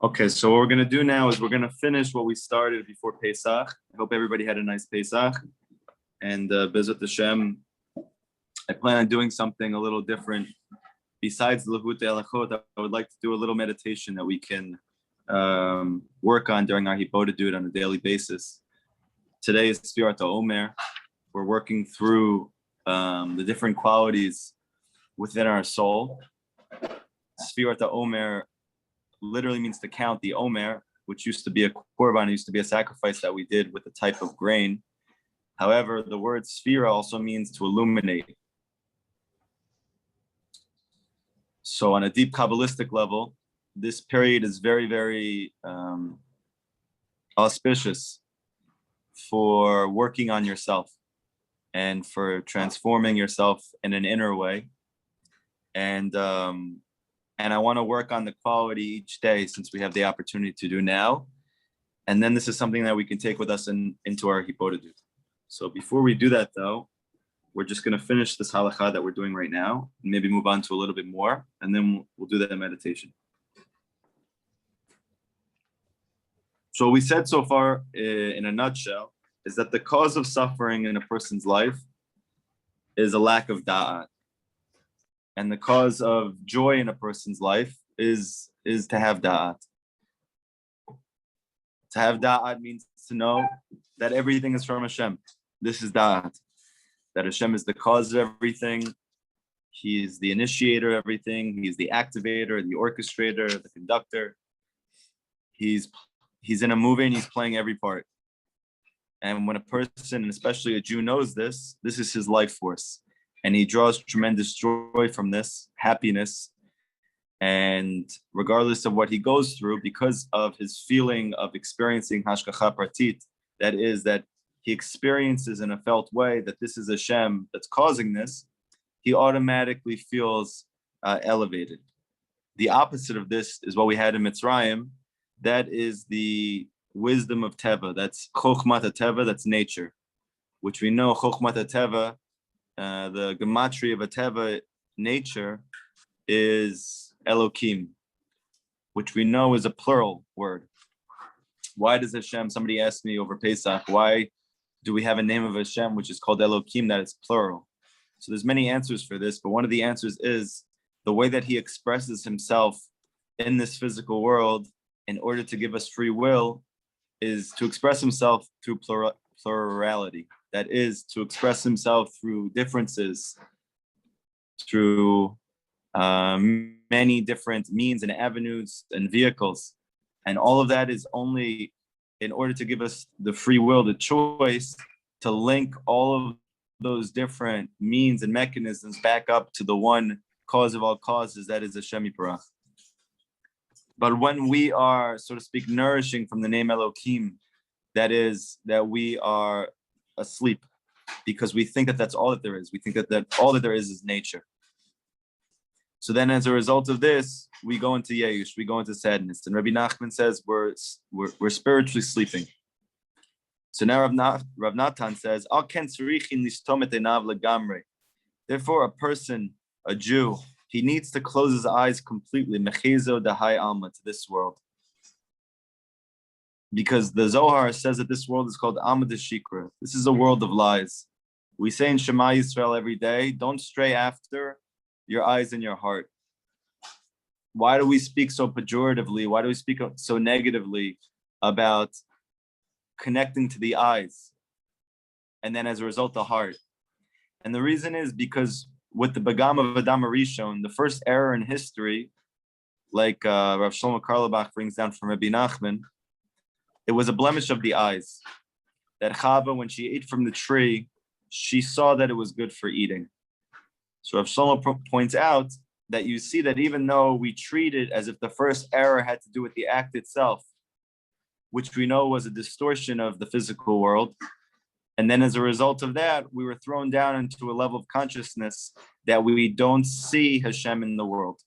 Okay, so what we're going to do now is we're going to finish what we started before Pesach. I hope everybody had a nice Pesach. And Bezat Hashem, I plan on doing something a little different. Besides the Likutey Halachot, I would like to do a little meditation that we can work on during our Hippodadude on a daily basis. Today is Sfirat Omer. We're working through the different qualities within our soul. Sfirat Omer literally means to count. The Omer, which used to be a korban, used to be a sacrifice that we did with a type of grain. However, the word sphira also means to illuminate. So on a deep Kabbalistic level, this period is very, very auspicious for working on yourself and for transforming yourself in an inner way. And I want to work on the quality each day since we have the opportunity to do now. And then this is something that we can take with us into our Hippodadude. So before we do that though, we're just going to finish this Halacha that we're doing right now and maybe move on to a little bit more, and then we'll do that meditation. So what we said so far in a nutshell is that the cause of suffering in a person's life is a lack of da'at. And the cause of joy in a person's life is to have da'at. To have da'at means to know that everything is from Hashem. This is da'at. That Hashem is the cause of everything. He is the initiator of everything. He's the activator, the orchestrator, the conductor. He's in a movie and he's playing every part. And when a person, and especially a Jew, knows this is his life force. And he draws tremendous joy from this, happiness. And regardless of what he goes through, because of his feeling of experiencing hashgacha pratit, that is, that he experiences in a felt way that this is Hashem that's causing this, he automatically feels elevated. The opposite of this is what we had in Mitzrayim. That is the wisdom of Teva. That's Chokhmat Teva, that's nature, which we know Chokhmat Teva, the gematria of a Teva, nature, is Elokim, which we know is a plural word. Why does Hashem, somebody asked me over Pesach, why do we have a name of Hashem which is called Elokim, that is plural? So there's many answers for this, but one of the answers is the way that he expresses himself in this physical world in order to give us free will is to express himself through plurality. That is, to express himself through differences, through many different means and avenues and vehicles. And all of that is only in order to give us the free will, the choice to link all of those different means and mechanisms back up to the one cause of all causes, that is Hashem Yitbarach. But when we are, so to speak, nourishing from the name Elokim, that is, that we are asleep because we think that that's all that there is. We think that all that there is nature. So then as a result of this, we go into Yeush, we go into sadness. And Rabbi Nachman says we're spiritually sleeping. So now Rav Natan says, Al ken tzarichin listom et einav legamrei. Therefore, a person, a Jew, he needs to close his eyes completely, mechezo dahai alma, to this world. Because the Zohar says that this world is called Alma Deshikra. This is a world of lies. We say in Shema Yisrael every day, don't stray after your eyes and your heart. Why do we speak so pejoratively? Why do we speak so negatively about connecting to the eyes? And then as a result, the heart. And the reason is because with the Bagam of Adam Arishon, the first error in history, like Rav Shlomo Karlebach brings down from Rabbi Nachman, it was a blemish of the eyes. That Chava, when she ate from the tree, she saw that it was good for eating. So Rav Shlomo points out that you see that even though we treat it as if the first error had to do with the act itself, which we know was a distortion of the physical world, and then as a result of that, we were thrown down into a level of consciousness that we don't see Hashem in the world.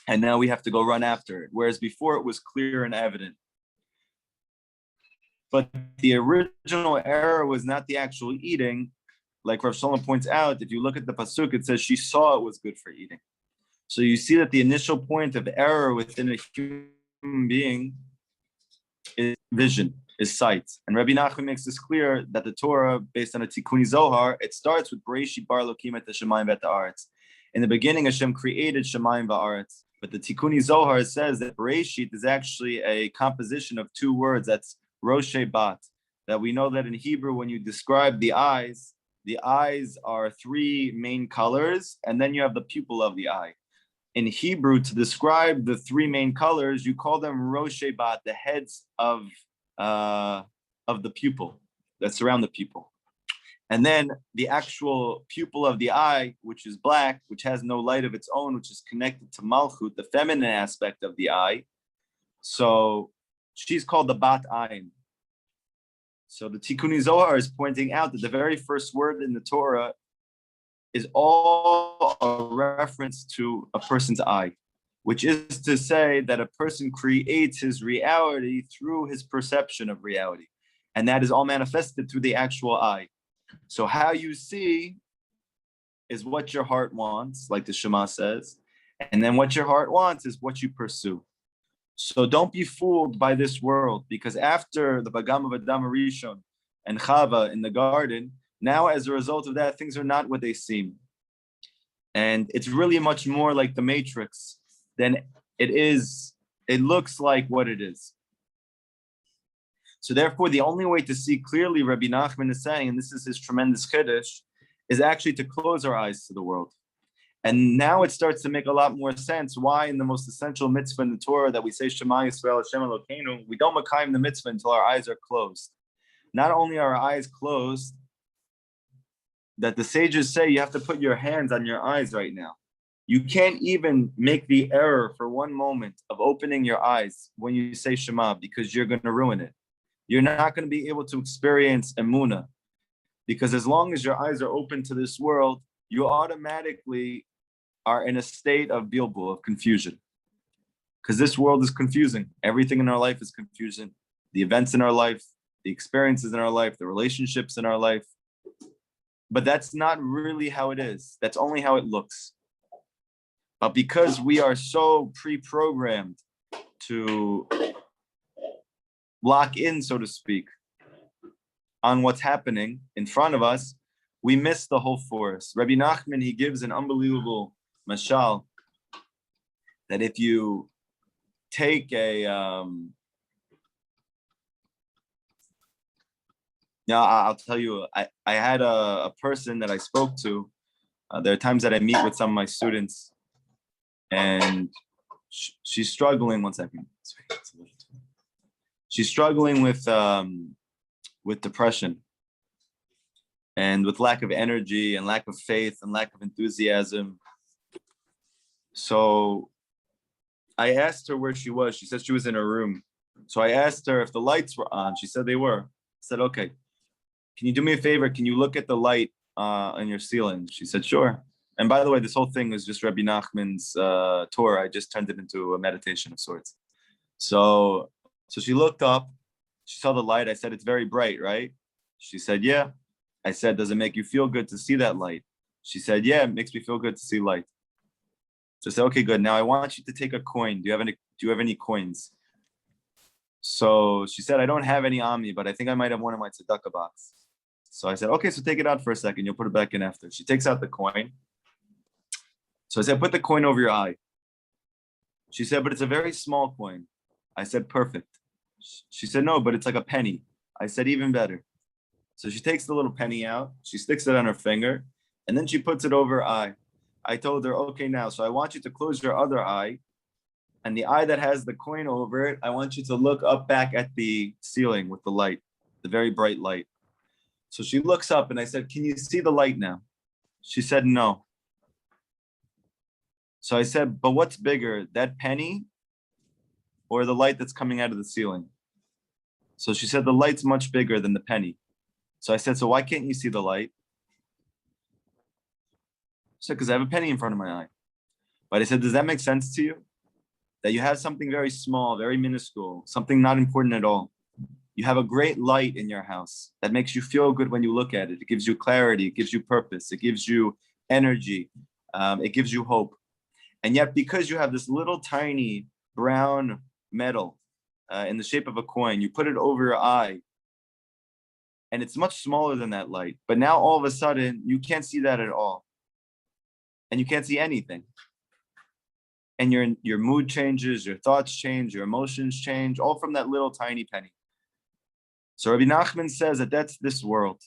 And now we have to go run after it, whereas before it was clear and evident. But the original error was not the actual eating. Like Rav Shlomo points out, if you look at the pasuk, it says she saw it was good for eating. So you see that the initial point of error within a human being is vision, is sight. And Rabbi Nachman makes this clear that the Torah, based on a Tikkuni Zohar, it starts with Bereshit bar Elokim et hashamayim v'et haaretz. In the beginning, Hashem created Shamayim v'aretz. But the Tikkuni Zohar says that Bereshit is actually a composition of two words. That's Roshe Bat. That we know that in Hebrew, when you describe the eyes are three main colors, and then you have the pupil of the eye. In Hebrew, to describe the three main colors, you call them Roshe Bat, the heads of the pupil that surround the pupil. And then the actual pupil of the eye, which is black, which has no light of its own, which is connected to Malchut, the feminine aspect of the eye. So she's called the Bat Ayin. So the Tikkuni Zohar is pointing out that the very first word in the Torah is all a reference to a person's eye, which is to say that a person creates his reality through his perception of reality. And that is all manifested through the actual eye. So how you see is what your heart wants, like the Shema says. And then what your heart wants is what you pursue. So don't be fooled by this world, because after the Bagam of Adam Rishon and Chava in the garden, now as a result of that, things are not what they seem. And it's really much more like the Matrix than it is. It looks like what it is. So therefore, the only way to see clearly, Rabbi Nachman is saying, and this is his tremendous Kiddush, is actually to close our eyes to the world. And now it starts to make a lot more sense why in the most essential mitzvah in the Torah that we say Shema Yisrael Hashem Elokeinu, we don't makayim the mitzvah until our eyes are closed. Not only are our eyes closed, that the sages say you have to put your hands on your eyes right now. You can't even make the error for one moment of opening your eyes when you say Shema, because you're going to ruin it. You're not going to be able to experience Emunah, because as long as your eyes are open to this world, you automatically are in a state of bilbul, of confusion. Because this world is confusing. Everything in our life is confusing. The events in our life, the experiences in our life, the relationships in our life. But that's not really how it is. That's only how it looks. But because we are so pre-programmed to lock in, so to speak, on what's happening in front of us, we miss the whole forest. Rabbi Nachman, he gives an unbelievable mashal that if you take now I'll tell you, I had a person that I spoke to. There are times that I meet with some of my students, and she's struggling. One second. She's struggling with depression and with lack of energy and lack of faith and lack of enthusiasm. So I asked her where she was. She said she was in her room. So I asked her if the lights were on. She said they were. I said, okay, can you do me a favor? Can you look at the light on your ceiling? She said, sure. And by the way, this whole thing is just Rabbi Nachman's Torah. I just turned it into a meditation of sorts. So she looked up. She saw the light. I said, it's very bright, right? She said, yeah. I said, does it make you feel good to see that light? She said, yeah, it makes me feel good to see light. So I said, okay, good. Now I want you to take a coin. Do you have any coins? So she said, I don't have any on me, but I think I might have one in my tzedakah box. So I said, okay, so take it out for a second. You'll put it back in after. She takes out the coin. So I said, put the coin over your eye. She said, but it's a very small coin. I said, perfect. She said, no, but it's like a penny. I said, even better. So she takes the little penny out. She sticks it on her finger, and then she puts it over her eye. I told her, okay, now, so I want you to close your other eye, and the eye that has the coin over it, I want you to look up back at the ceiling with the light, the very bright light. So she looks up, and I said, can you see the light now? She said, no. So I said, but what's bigger, that penny or the light that's coming out of the ceiling? So she said, the light's much bigger than the penny. So I said, so why can't you see the light? She said, because I have a penny in front of my eye. But I said, does that make sense to you? That you have something very small, very minuscule, something not important at all. You have a great light in your house that makes you feel good when you look at it. It gives you clarity, it gives you purpose, it gives you energy, it gives you hope. And yet, because you have this little tiny brown metal in the shape of a coin. You put it over your eye, and it's much smaller than that light. But now all of a sudden, you can't see that at all. And you can't see anything. And your mood changes, your thoughts change, your emotions change, all from that little tiny penny. So Rabbi Nachman says that that's this world,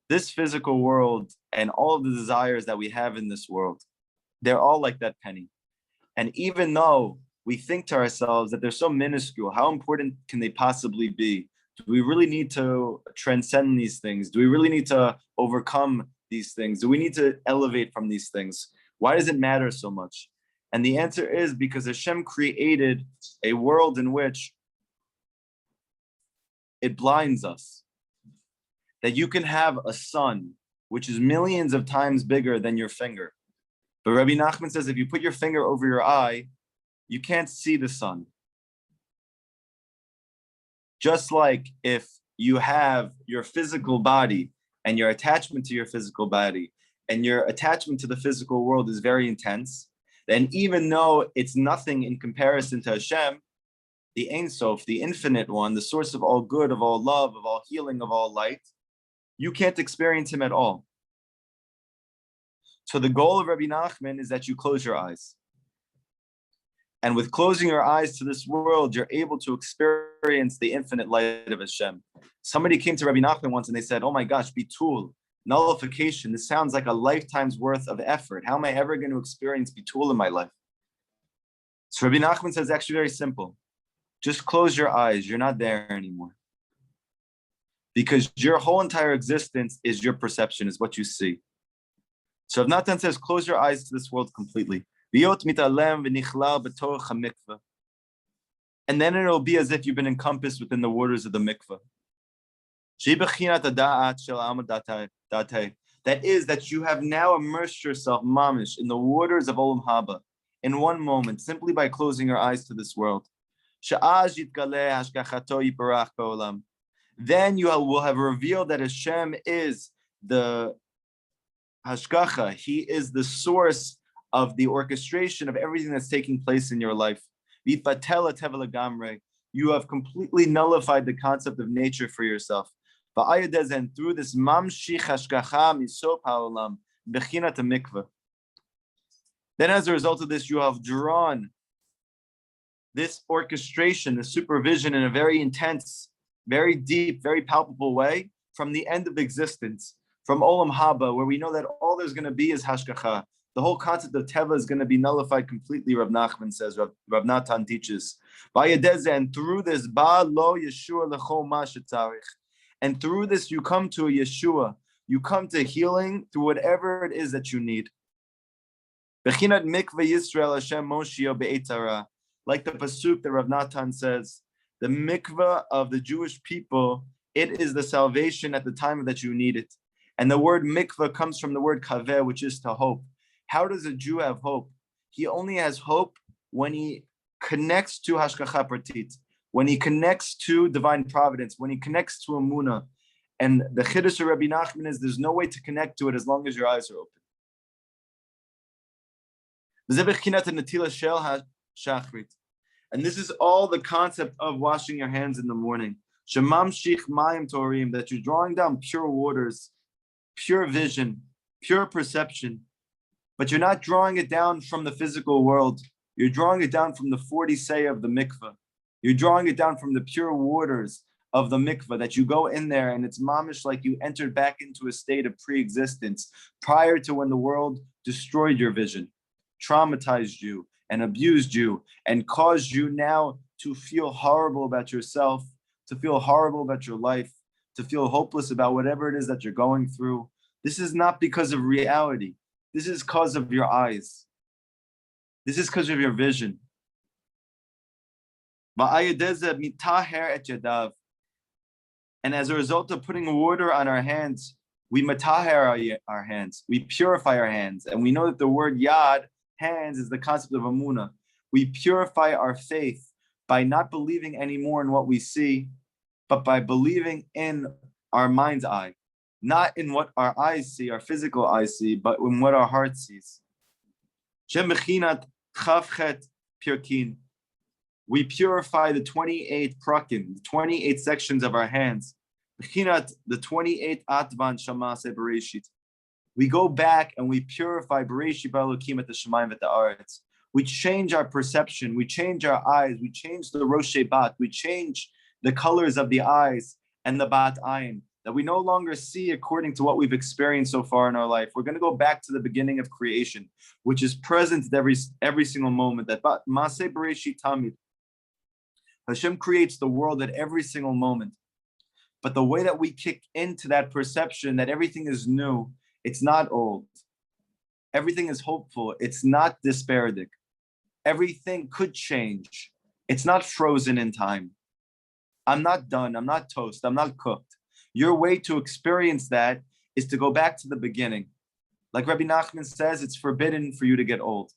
this physical world, and all of the desires that we have in this world. They're all like that penny. And even though we think to ourselves that they're so minuscule, how important can they possibly be? Do we really need to transcend these things? Do we really need to overcome these things? Do we need to elevate from these things? Why does it matter so much? And the answer is because Hashem created a world in which it blinds us. That you can have a sun, which is millions of times bigger than your finger. But Rabbi Nachman says if you put your finger over your eye, you can't see the sun. Just like if you have your physical body and your attachment to your physical body and your attachment to the physical world is very intense, then even though it's nothing in comparison to Hashem, the Ein Sof, the infinite one, the source of all good, of all love, of all healing, of all light, you can't experience him at all. So the goal of Rabbi Nachman is that you close your eyes. And with closing your eyes to this world, you're able to experience the infinite light of Hashem. Somebody came to Rabbi Nachman once and they said, oh my gosh, bitul, nullification. This sounds like a lifetime's worth of effort. How am I ever going to experience bitul in my life? So Rabbi Nachman says, actually very simple. Just close your eyes. You're not there anymore. Because your whole entire existence is your perception, is what you see. So Rav Natan says, close your eyes to this world completely. And then it'll be as if you've been encompassed within the waters of the mikveh. That is, that you have now immersed yourself, mamish, in the waters of Olam Haba, in one moment, simply by closing your eyes to this world. Then you will have revealed that Hashem is the Hashgacha. He is the source of the orchestration of everything that's taking place in your life. You have completely nullified the concept of nature for yourself. And through this mamshich hashgacha misop ha'olam bechinat mikveh. Then as a result of this, you have drawn this orchestration, the supervision in a very intense, very deep, very palpable way from the end of existence, from Olam Haba, where we know that all there's going to be is hashgacha. The whole concept of teva is going to be nullified completely, Rav Nachman says, Rav Natan teaches. And through this, and through this you come to a Yeshua. You come to healing through whatever it is that you need. Like the pasuk that Rav Natan says, the mikveh of the Jewish people, it is the salvation at the time that you need it. And the word mikveh comes from the word kaveh, which is to hope. How does a Jew have hope? He only has hope when he connects to Hashgacha Pratit, when he connects to divine providence, when he connects to Emunah. And the Chiddush of Rabbi Nachman is there's no way to connect to it as long as your eyes are open. And this is all the concept of washing your hands in the morning. That you're drawing down pure waters, pure vision, pure perception. But you're not drawing it down from the physical world. You're drawing it down from the 40 say of the mikveh. You're drawing it down from the pure waters of the mikveh, that you go in there and it's mamish like you entered back into a state of pre-existence prior to when the world destroyed your vision, traumatized you and abused you and caused you now to feel horrible about yourself, to feel horrible about your life, to feel hopeless about whatever it is that you're going through. This is not because of reality. This is because of your eyes. This is because of your vision. And as a result of putting water on our hands, we mataher our hands. We purify our hands. And we know that the word yad, hands, is the concept of emunah. We purify our faith by not believing anymore in what we see, but by believing in our mind's eye. Not in what our eyes see, our physical eyes see, but in what our heart sees. We purify the 28 prakim, the 28 sections of our hands. The 28 atvan shamase bereshit. We go back and we purify bereshit ba'elokim at the shemayim at the aretz. We change our perception. We change our eyes. We change the roshe bat. We change the colors of the eyes and the bat ayin, that we no longer see according to what we've experienced so far in our life. We're going to go back to the beginning of creation, which is present at every single moment. That Maseh Bereshit Tamid. Hashem creates the world at every single moment. But the way that we kick into that perception that everything is new, it's not old. Everything is hopeful. It's not despairing. Everything could change. It's not frozen in time. I'm not done. I'm not toast. I'm not cooked. Your way to experience that is to go back to the beginning. Like Rabbi Nachman says, it's forbidden for you to get old.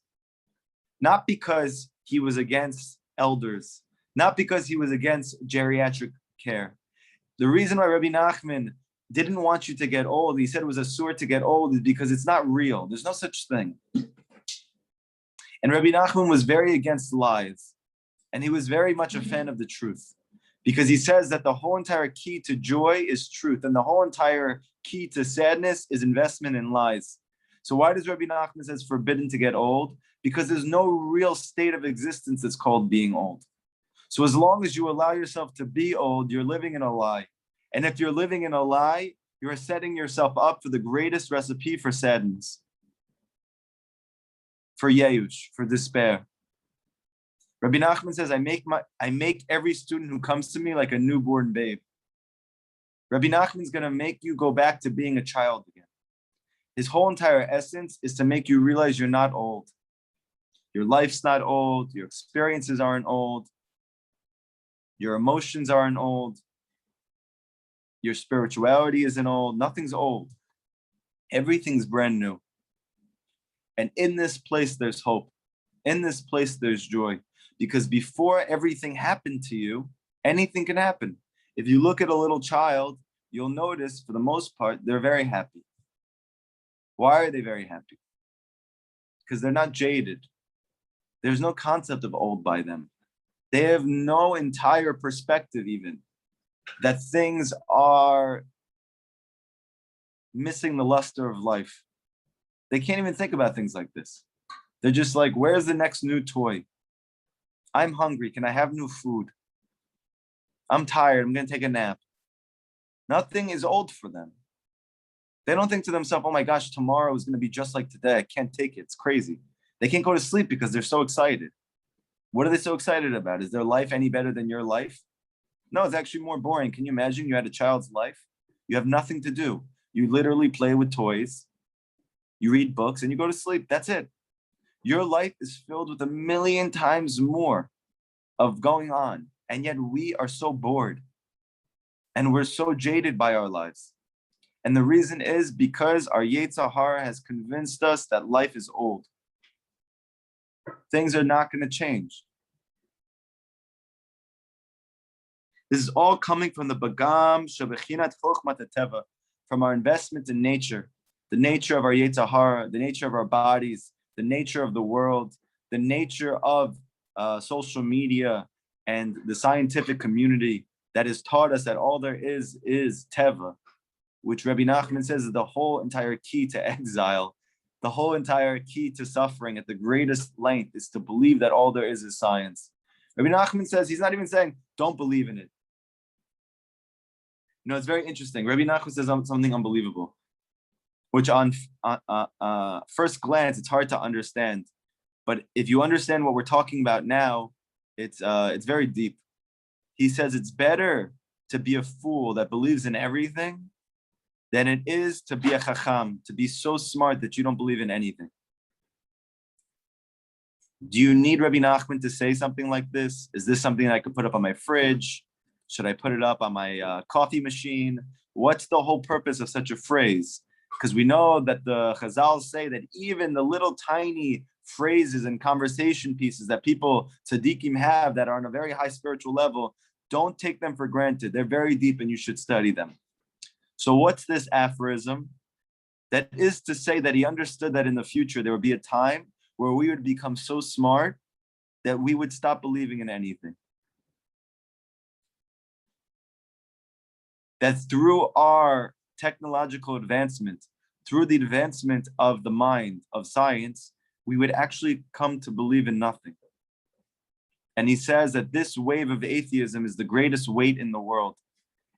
Not because he was against elders, not because he was against geriatric care. The reason why Rabbi Nachman didn't want you to get old, he said it was a sword to get old, is because it's not real. There's no such thing. And Rabbi Nachman was very against lies. And he was very much a fan of the truth. Because he says that the whole entire key to joy is truth, and the whole entire key to sadness is investment in lies. So why does Rabbi Nachman say it's forbidden to get old? Because there's no real state of existence that's called being old. So as long as you allow yourself to be old, you're living in a lie. And if you're living in a lie, you're setting yourself up for the greatest recipe for sadness, for yeush, for despair. Rabbi Nachman says, I make every student who comes to me like a newborn babe. Rabbi Nachman's going to make you go back to being a child again. His whole entire essence is to make you realize you're not old. Your life's not old. Your experiences aren't old. Your emotions aren't old. Your spirituality isn't old. Nothing's old. Everything's brand new. And in this place, there's hope. In this place, there's joy. Because before everything happened to you, anything can happen. If you look at a little child, you'll notice, for the most part, they're very happy. Why are they very happy? Because they're not jaded. There's no concept of old by them. They have no entire perspective even that things are missing the luster of life. They can't even think about things like this. They're just like, where's the next new toy? I'm hungry. Can I have new food? I'm tired. I'm going to take a nap. Nothing is old for them. They don't think to themselves, oh my gosh, tomorrow is going to be just like today. I can't take it. It's crazy. They can't go to sleep because they're so excited. What are they so excited about? Is their life any better than your life? No, it's actually more boring. Can you imagine you had a child's life? You have nothing to do. You literally play with toys. You read books and you go to sleep. That's it. Your life is filled with 1,000,000 times more of going on. And yet we are so bored. And we're so jaded by our lives. And the reason is because our Yetzer Hara has convinced us that life is old. Things are not going to change. This is all coming from the Bagam Shebechinat Chochmat HaTeva, from our investment in nature, the nature of our Yetzer Hara, the nature of our bodies, the nature of the world, the nature of social media and the scientific community that has taught us that all there is Teva, which Rabbi Nachman says is the whole entire key to exile, the whole entire key to suffering at the greatest length is to believe that all there is science. Rabbi Nachman says, he's not even saying, don't believe in it. You know, it's very interesting. Rabbi Nachman says something unbelievable, which on first glance, it's hard to understand. But if you understand what we're talking about now, it's very deep. He says it's better to be a fool that believes in everything than it is to be a chacham, to be so smart that you don't believe in anything. Do you need Rabbi Nachman to say something like this? Is this something I could put up on my fridge? Should I put it up on my coffee machine? What's the whole purpose of such a phrase? Because we know that the Chazal say that even the little tiny phrases and conversation pieces that people, tzaddikim, have that are on a very high spiritual level, don't take them for granted. They're very deep and you should study them. So what's this aphorism? That is to say that he understood that in the future there would be a time where we would become so smart that we would stop believing in anything. That through our technological advancement, through the advancement of the mind, of science, we would actually come to believe in nothing. And he says that this wave of atheism is the greatest weight in the world.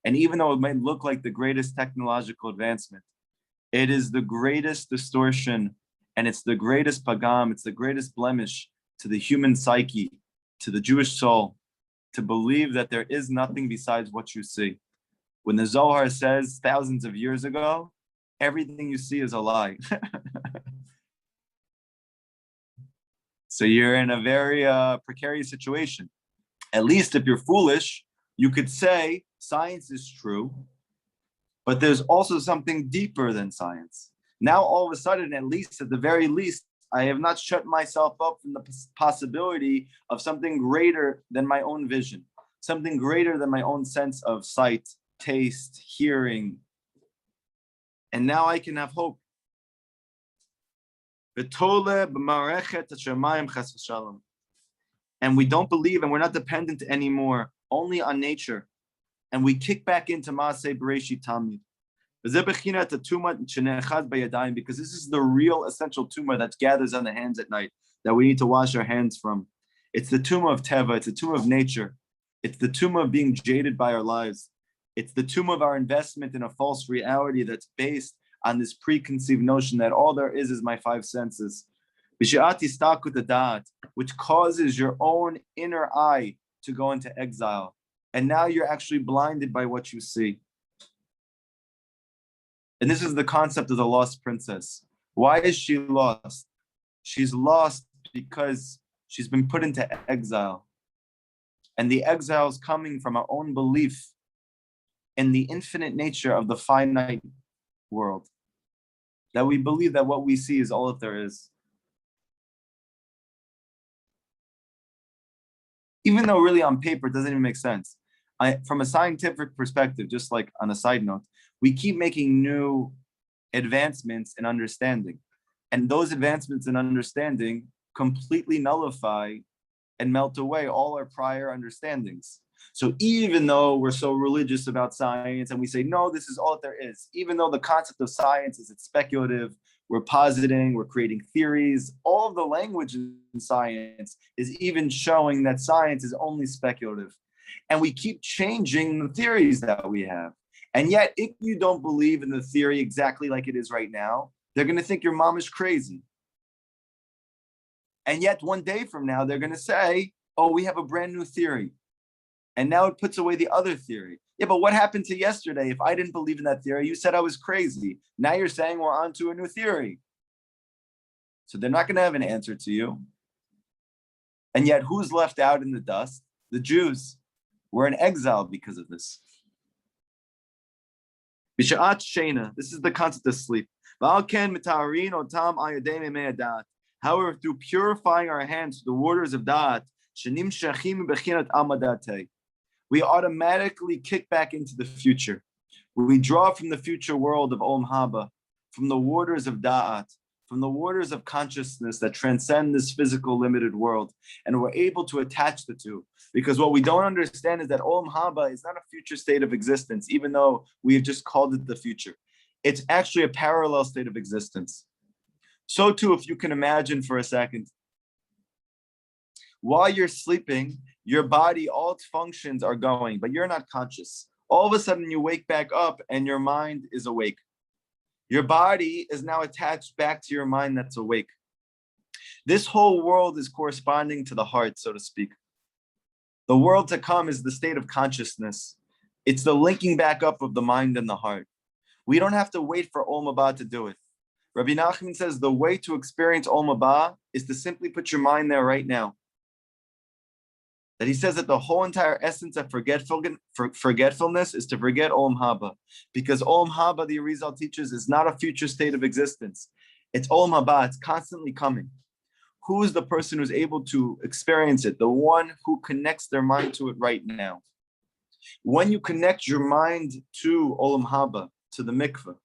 And even though it might look like the greatest technological advancement, it is the greatest distortion, and it's the greatest pagam, it's the greatest blemish to the human psyche, to the Jewish soul, to believe that there is nothing besides what you see. When the Zohar says thousands of years ago, everything you see is a lie. So you're in a very precarious situation. At least if you're foolish, you could say science is true, but there's also something deeper than science. Now, all of a sudden, at least, at the very least, I have not shut myself up from the possibility of something greater than my own vision, something greater than my own sense of sight, taste, hearing. And now I can have hope. And we don't believe, and we're not dependent anymore only on nature. And we kick back into Maaseh Bereshit Tamid. Because this is the real essential tumah that gathers on the hands at night, that we need to wash our hands from. It's the tumah of Teva, it's the tumah of nature. It's the tumah of being jaded by our lives. It's the tumah of our investment in a false reality that's based on this preconceived notion that all there is my five senses. Which causes your own inner eye to go into exile. And now you're actually blinded by what you see. And this is the concept of the lost princess. Why is she lost? She's lost because she's been put into exile. And the exile is coming from our own belief in the infinite nature of the finite world. That we believe that what we see is all that there is. Even though really on paper it doesn't even make sense. From a scientific perspective, just like on a side note, we keep making new advancements in understanding. And those advancements in understanding completely nullify and melt away all our prior understandings. So even though we're so religious about science and we say, no, this is all that there is, even though the concept of science is it's speculative, we're positing, we're creating theories, all of the language in science is even showing that science is only speculative. And we keep changing the theories that we have. And yet, if you don't believe in the theory exactly like it is right now, they're going to think your mom is crazy. And yet, one day from now, they're going to say, oh, we have a brand new theory. And now it puts away the other theory. Yeah, but what happened to yesterday? If I didn't believe in that theory, you said I was crazy. Now you're saying we're on to a new theory. So they're not going to have an answer to you. And yet, who's left out in the dust? The Jews. We're in exile because of this. B'sha'at sheina. This is the concept of sleep. However, through purifying our hands to the waters of da'at, we automatically kick back into the future. We draw from the future world of Olam Haba, from the waters of da'at, from the waters of consciousness that transcend this physical limited world. And we're able to attach the two. Because what we don't understand is that Olam Haba is not a future state of existence, even though we have just called it the future. It's actually a parallel state of existence. So too, if you can imagine for a second, while you're sleeping, your body, all its functions are going, but you're not conscious. All of a sudden you wake back up and your mind is awake. Your body is now attached back to your mind that's awake. This whole world is corresponding to the heart, so to speak. The world to come is the state of consciousness. It's the linking back up of the mind and the heart. We don't have to wait for Olam Haba to do it. Rabbi Nachman says the way to experience Olam Haba is to simply put your mind there right now. That he says that the whole entire essence of forgetfulness is to forget Olam Haba. Because Olam Haba, the Arizal teaches, is not a future state of existence. It's Olam Haba, it's constantly coming. Who is the person who's able to experience it? The one who connects their mind to it right now. When you connect your mind to Olam Haba, to the mikveh,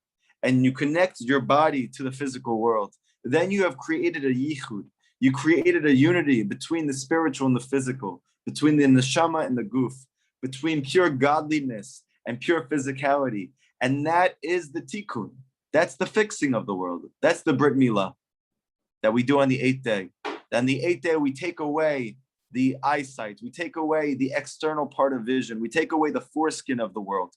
and you connect your body to the physical world, then you have created a yichud. You created a unity between the spiritual and the physical, between the neshama and the guf, between pure godliness and pure physicality. And that is the tikkun. That's the fixing of the world. That's the Brit Milah that we do on the 8th day. On the 8th day, we take away the eyesight. We take away the external part of vision. We take away the foreskin of the world.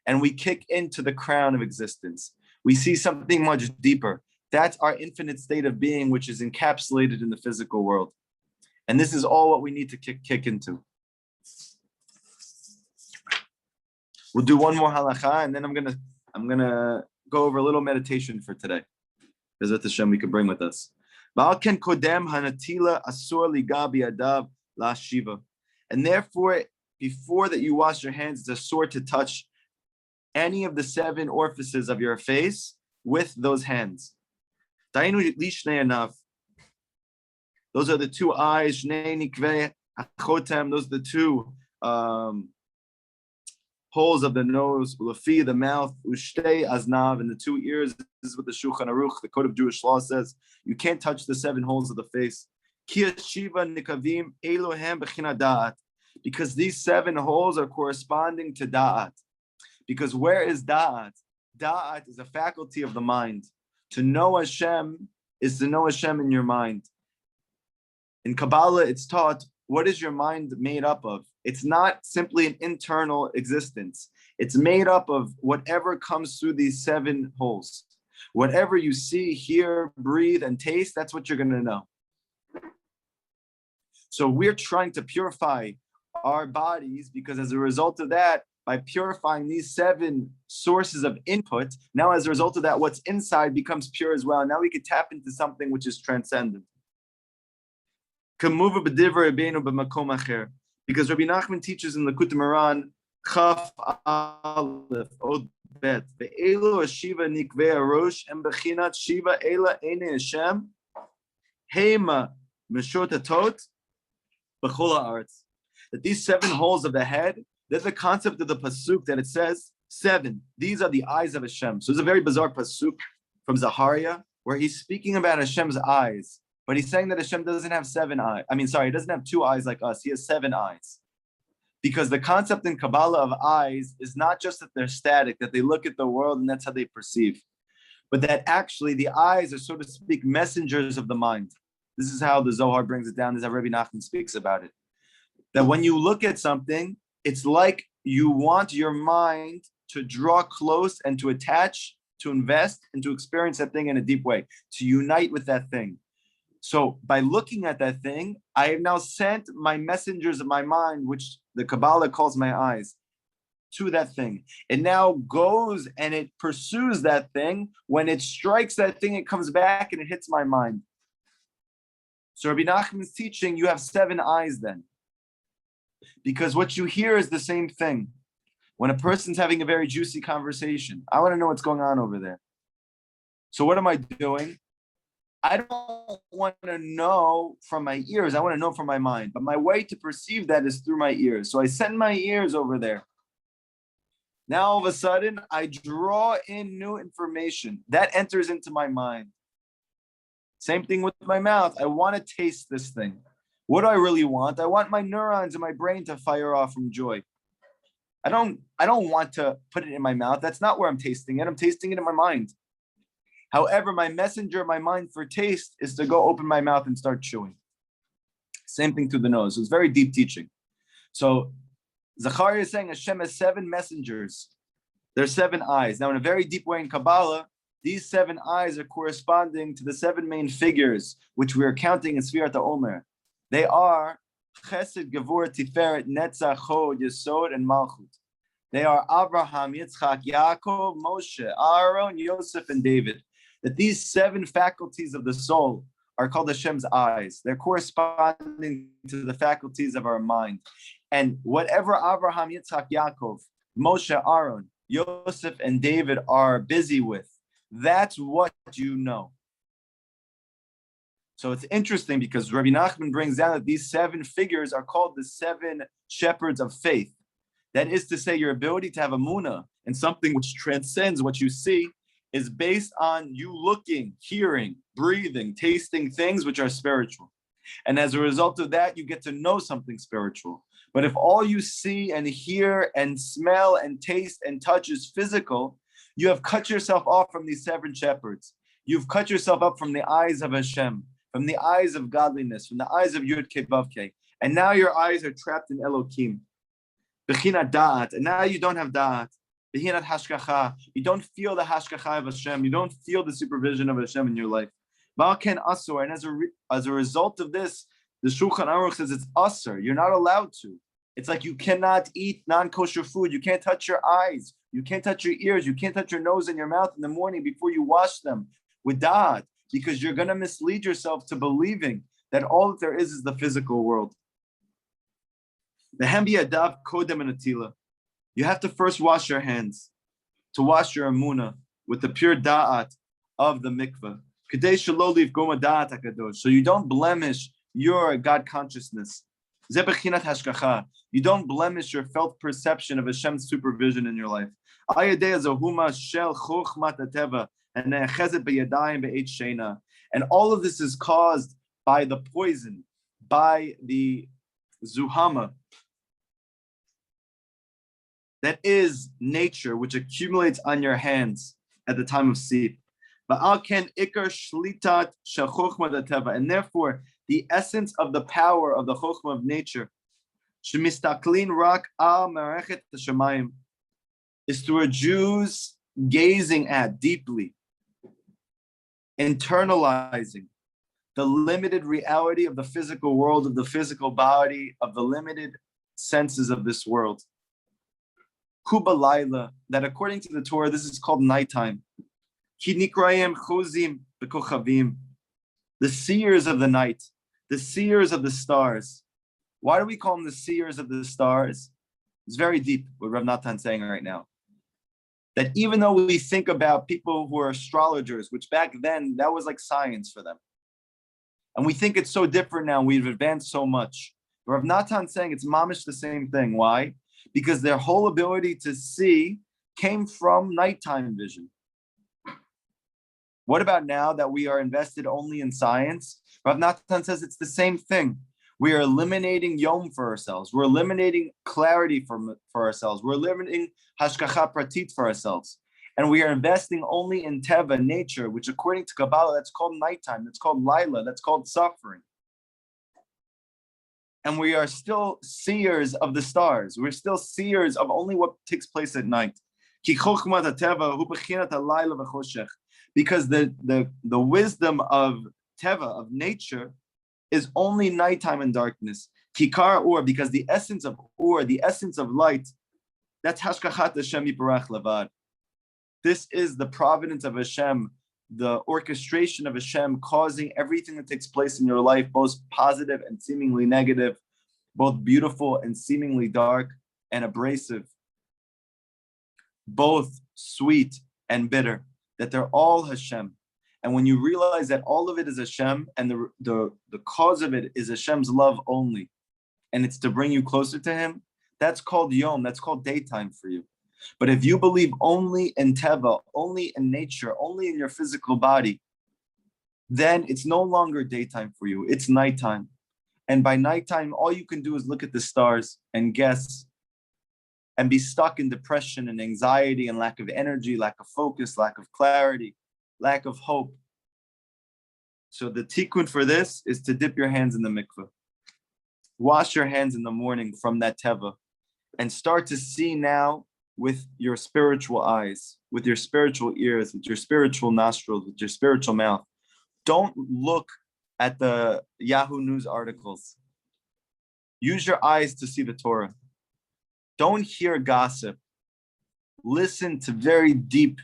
And we kick into the crown of existence. We see something much deeper. That's our infinite state of being, which is encapsulated in the physical world. And this is all what we need to kick into. We'll do one more halacha, and then I'm gonna go over a little meditation for today. Bezrat Hashem, we could bring with us. And therefore, before that you wash your hands, it's a sword to touch any of the 7 orifices of your face with those hands. Those are the 2 eyes. Those are the 2 holes of the nose, ulafi, the mouth, ushtei aznav, and the 2 ears. This is what the Shulchan Aruch, the Code of Jewish Law, says. You can't touch the 7 holes of the face. Because these 7 holes are corresponding to da'at. Because where is da'at? Da'at is a faculty of the mind. To know Hashem is to know Hashem in your mind. In Kabbalah, it's taught, what is your mind made up of? It's not simply an internal existence. It's made up of whatever comes through these 7 holes. Whatever you see, hear, breathe, and taste, that's what you're going to know. So we're trying to purify our bodies because as a result of that, by purifying these 7 sources of input, now as a result of that, what's inside becomes pure as well. Now we can tap into something which is transcendent. Because Rabbi Nachman teaches in Likutey Moran, Chaf Aleph Od Bet, Ve'elu Hashiva Nikvei Arosh Em Bechinat Shiva Ela Eine Hashem Hema Meshot Hatot B'chol Haaretz. That these 7 holes of the head, there's the concept of the pasuk that it says 7. These are the eyes of Hashem. So it's a very bizarre pasuk from Zechariah where he's speaking about Hashem's eyes. But he's saying that Hashem doesn't have 7 eyes. He doesn't have 2 eyes like us. He has 7 eyes. Because the concept in Kabbalah of eyes is not just that they're static, that they look at the world and that's how they perceive. But that actually the eyes are, so to speak, messengers of the mind. This is how the Zohar brings it down. This is how Rabbi Nachman speaks about it. That when you look at something, it's like you want your mind to draw close and to attach, to invest, and to experience that thing in a deep way, to unite with that thing. So by looking at that thing, I have now sent my messengers of my mind, which the Kabbalah calls my eyes, to that thing. It now goes and it pursues that thing. When it strikes that thing, it comes back and it hits my mind. So Rabbi Nachman's teaching, you have 7 eyes then. Because what you hear is the same thing. When a person's having a very juicy conversation, I want to know what's going on over there. So what am I doing? I don't want to know from my ears. I want to know from my mind. But my way to perceive that is through my ears. So I send my ears over there. Now, all of a sudden, I draw in new information. That enters into my mind. Same thing with my mouth. I want to taste this thing. What do I really want? I want my neurons in my brain to fire off from joy. I don't want to put it in my mouth. That's not where I'm tasting it. I'm tasting it in my mind. However, my messenger, my mind for taste is to go open my mouth and start chewing. Same thing through the nose. So it's very deep teaching. So Zechariah is saying Hashem has 7 messengers. There's 7 eyes. Now, in a very deep way in Kabbalah, these 7 eyes are corresponding to the 7 main figures, which we are counting in Sfirat HaOmer. They are Chesed, Gevurah, Tiferet, Netzach, Chod, Yesod, and Malchut. They are Abraham, Yitzchak, Yaakov, Moshe, Aaron, Yosef, and David. That these 7 faculties of the soul are called Hashem's eyes. They're corresponding to the faculties of our mind. And whatever Abraham, Yitzchak, Yaakov, Moshe, Aaron, Yosef, and David are busy with, that's what you know. So it's interesting because Rabbi Nachman brings down that these 7 figures are called the 7 shepherds of faith. That is to say, your ability to have emunah in something which transcends what you see is based on you looking, hearing, breathing, tasting things which are spiritual. And as a result of that, you get to know something spiritual. But if all you see and hear and smell and taste and touch is physical, you have cut yourself off from these seven shepherds. You've cut yourself up from the eyes of Hashem, from the eyes of godliness, from the eyes of Yud Ke Vav Ke. And now your eyes are trapped in Elokim. Bechinat da'at. And now you don't have da'at. Bechinat hashkacha. You don't feel the hashkacha of Hashem. You don't feel the supervision of Hashem in your life. Balken asur. And as a result of this, the Shulchan Aruch says it's asur. You're not allowed to. It's like you cannot eat non-kosher food. You can't touch your eyes. You can't touch your ears. You can't touch your nose and your mouth in the morning before you wash them with da'at, because you're going to mislead yourself to believing that all that there is the physical world. The hembiyadav kodem and atila. You have to first wash your hands, to wash your amuna with the pure da'at of the mikveh. Kadei shelo livgoma da'at hakadosh. So you don't blemish your God consciousness. Ze bechinat hashkacha. You don't blemish your felt perception of Hashem's supervision in your life. Ayadei zahuma shel chochmat hateva and ne'echezet beyadayim be'et sheina. And all of this is caused by the poison, by the zuhama, that is nature, which accumulates on your hands at the time of sleep. And therefore, the essence of the power of the chokhmah of nature is through a Jew's gazing at deeply, internalizing the limited reality of the physical world, of the physical body, of the limited senses of this world. Kuba Laila, that according to the Torah, this is called nighttime. The seers of the night, the seers of the stars. Why do we call them the seers of the stars? It's very deep what Rav Natan is saying right now. That even though we think about people who are astrologers, which back then, that was like science for them. And we think it's so different now, we've advanced so much. Rav Natan is saying it's mamish the same thing. Why? Because their whole ability to see came from nighttime vision. What about now that we are invested only in science? Rav Natan says it's the same thing. We are eliminating yom for ourselves. We're eliminating clarity for ourselves. We're eliminating hashkacha pratit for ourselves. And we are investing only in teva, nature, which according to Kabbalah, that's called nighttime, that's called laila, that's called suffering. And we are still seers of the stars. We're still seers of only what takes place at night. Because the wisdom of teva, of nature, is only nighttime and darkness. Kikar or, because the essence of or, the essence of light, that's hashkachat Hashem yiparach levad. This is the providence of Hashem, the orchestration of Hashem causing everything that takes place in your life, both positive and seemingly negative, both beautiful and seemingly dark and abrasive, both sweet and bitter, that they're all Hashem. And when you realize that all of it is Hashem and the cause of it is Hashem's love only, and it's to bring you closer to Him, that's called Yom, that's called daytime for you. But if you believe only in Teva, only in nature, only in your physical body, then it's no longer daytime for you, it's nighttime. And by nighttime, all you can do is look at the stars and guess and be stuck in depression and anxiety and lack of energy, lack of focus, lack of clarity, lack of hope. So the tikkun for this is to dip your hands in the mikveh. Wash your hands in the morning from that teva and start to see now with your spiritual eyes, with your spiritual ears, with your spiritual nostrils, with your spiritual mouth. Don't look at the Yahoo News articles. Use your eyes to see the Torah. Don't hear gossip. Listen to very deep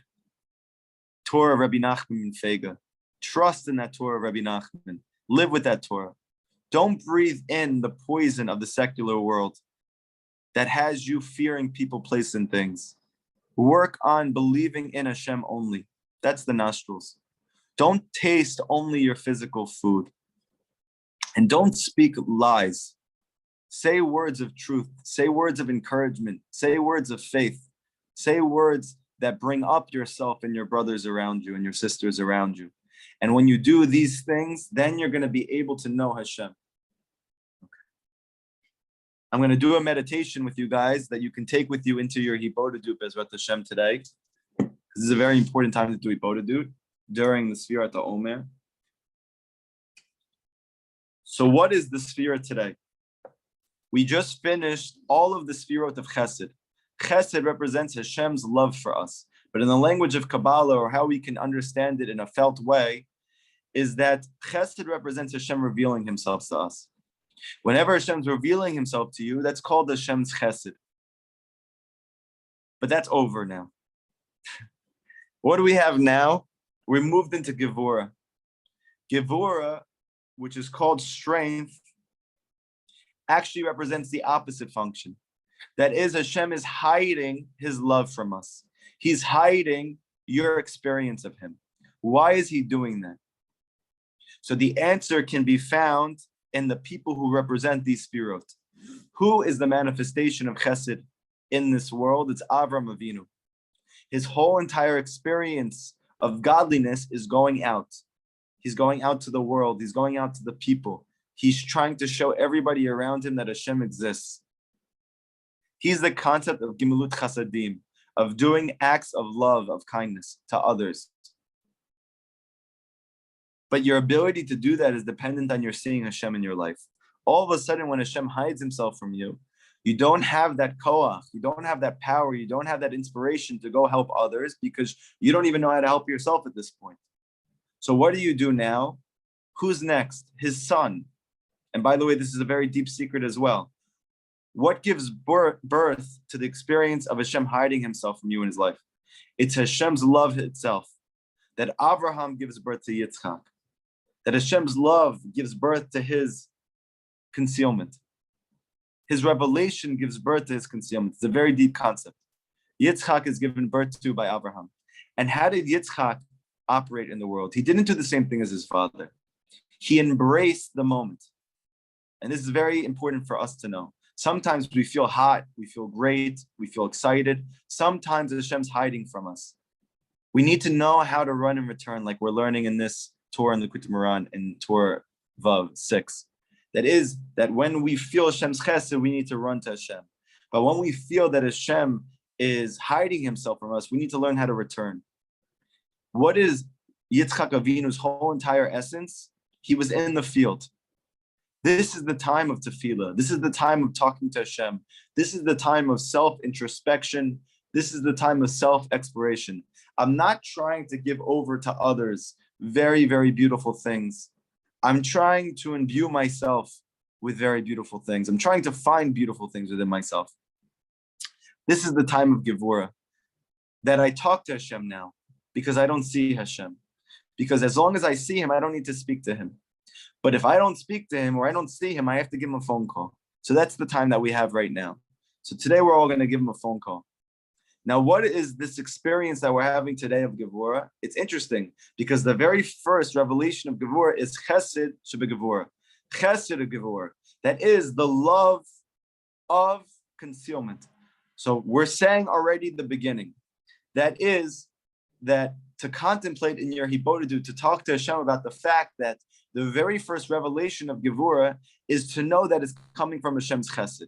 Torah of Rabbi Nachman and Fega. Trust in that Torah of Rabbi Nachman. Live with that Torah. Don't breathe in the poison of the secular world that has you fearing people, place, and things. Work on believing in Hashem only. That's the nostrils. Don't taste only your physical food. And don't speak lies. Say words of truth. Say words of encouragement. Say words of faith. Say words that bring up yourself and your brothers around you and your sisters around you. And when you do these things, then you're going to be able to know Hashem. I'm going to do a meditation with you guys that you can take with you into your Hibodedut Bezrat Hashem today. This is a very important time to do Hibodedut during the Sfirat HaOmer. So what is the Sfira today? We just finished all of the Sfirot of Chesed. Chesed represents Hashem's love for us. But in the language of Kabbalah, or how we can understand it in a felt way, is that Chesed represents Hashem revealing himself to us. Whenever Hashem's revealing himself to you, that's called Hashem's Chesed. But that's over now. What do we have now? We moved into Gevurah. Gevurah, which is called strength, actually represents the opposite function. That is, Hashem is hiding his love from us. He's hiding your experience of him. Why is he doing that? So the answer can be found in the people who represent these spirot. Who is the manifestation of Chesed in this world? It's Avram Avinu. His whole entire experience of godliness is going out. He's going out to the world. He's going out to the people. He's trying to show everybody around him that Hashem exists. He's the concept of Gimilut Chasadim, of doing acts of love, of kindness to others. But your ability to do that is dependent on your seeing Hashem in your life. All of a sudden, when Hashem hides himself from you, you don't have that koach, you don't have that power, you don't have that inspiration to go help others because you don't even know how to help yourself at this point. So what do you do now? Who's next? His son. And by the way, this is a very deep secret as well. What gives birth to the experience of Hashem hiding himself from you in his life? It's Hashem's love itself. That Abraham gives birth to Yitzchak. That Hashem's love gives birth to his concealment. His revelation gives birth to his concealment. It's a very deep concept. Yitzchak is given birth to by Abraham. And how did Yitzchak operate in the world? He didn't do the same thing as his father. He embraced the moment. And this is very important for us to know. Sometimes we feel hot, we feel great, we feel excited. Sometimes Hashem's hiding from us. We need to know how to run and return, like we're learning in this Torah in Likutey Moran in Torah Vav 6. That is, that when we feel Hashem's chesed, we need to run to Hashem. But when we feel that Hashem is hiding himself from us, we need to learn how to return. What is Yitzchak Avinu's whole entire essence? He was in the field. This is the time of tefillah. This is the time of talking to Hashem. This is the time of self-introspection. This is the time of self-exploration. I'm not trying to give over to others very, very beautiful things. I'm trying to imbue myself with very beautiful things. I'm trying to find beautiful things within myself. This is the time of Gevurah, that I talk to Hashem now because I don't see Hashem. Because as long as I see him, I don't need to speak to him. But if I don't speak to him or I don't see him, I have to give him a phone call. So that's the time that we have right now. So today we're all going to give him a phone call. Now, what is this experience that we're having today of Gevurah? It's interesting because the very first revelation of Gevurah is Chesed Shebegevurah. Chesed of Gevurah. That is the love of concealment. So we're saying already the beginning. That is that to contemplate in your Hibodedut, to talk to Hashem about the fact that the very first revelation of Gevurah is to know that it's coming from Hashem's Chesed.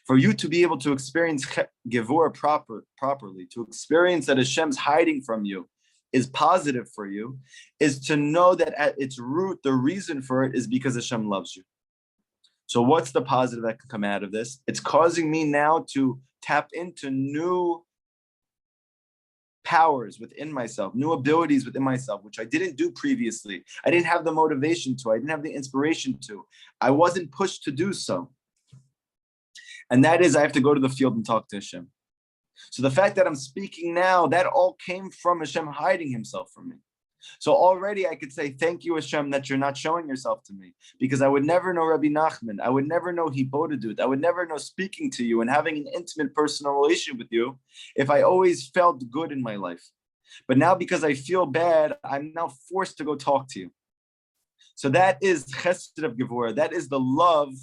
For you to be able to experience Gevurah properly, to experience that Hashem's hiding from you is positive for you, is to know that at its root, the reason for it is because Hashem loves you. So what's the positive that can come out of this? It's causing me now to tap into new powers within myself, new abilities within myself, which I didn't do previously. I didn't have the motivation to, I didn't have the inspiration to. I wasn't pushed to do so. And that is, I have to go to the field and talk to Hashem. So the fact that I'm speaking now, that all came from Hashem hiding himself from me. So already I could say, thank you, Hashem, that you're not showing yourself to me. Because I would never know Rabbi Nachman. I would never know Hibodedut. I would never know speaking to you and having an intimate personal relationship with you if I always felt good in my life. But now because I feel bad, I'm now forced to go talk to you. So that is Chesed of Gevurah. That is the love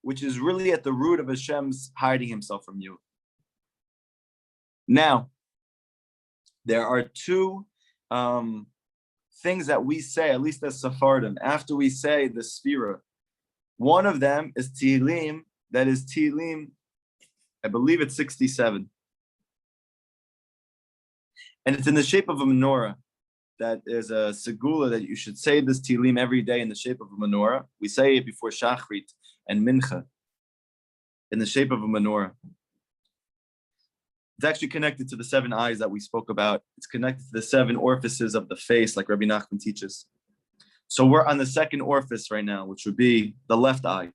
which is really at the root of Hashem's hiding himself from you. Now, There are two things that we say, at least as Sephardim, after we say the Sphira. One of them is Tehillim, that is Tehillim, I believe it's 67. And it's in the shape of a menorah. That is a segula that you should say this Tehillim every day in the shape of a menorah. We say it before Shachrit and Mincha in the shape of a menorah. It's actually connected to the 7 eyes that we spoke about. It's connected to the 7 orifices of the face, like Rabbi Nachman teaches. So we're on the second orifice right now, which would be the left eye.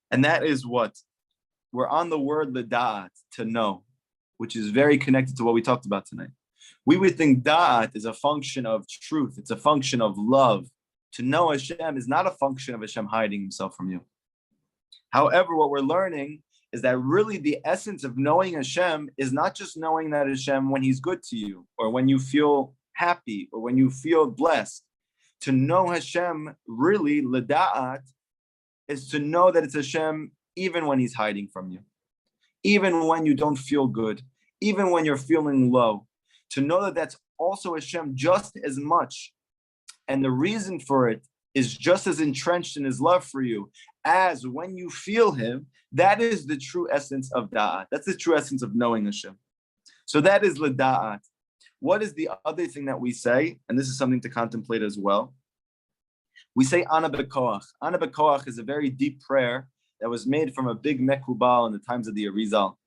And that is what? We're on the word l'da'at, to know, which is very connected to what we talked about tonight. We would think da'at is a function of truth. It's a function of love. To know Hashem is not a function of Hashem hiding himself from you. However, what we're learning is that really the essence of knowing Hashem is not just knowing that Hashem when he's good to you, or when you feel happy, or when you feel blessed. To know Hashem, really, l'da'at, is to know that it's Hashem even when he's hiding from you. Even when you don't feel good. Even when you're feeling low. To know that that's also Hashem just as much. And the reason for it is just as entrenched in his love for you as when you feel him. That is the true essence of da'at. That's the true essence of knowing Hashem. So that is l'da'at. What is the other thing that we say? And this is something to contemplate as well. We say Ana B'Koach. Ana B'Koach is a very deep prayer that was made from a big Mekubal in the times of the Arizal.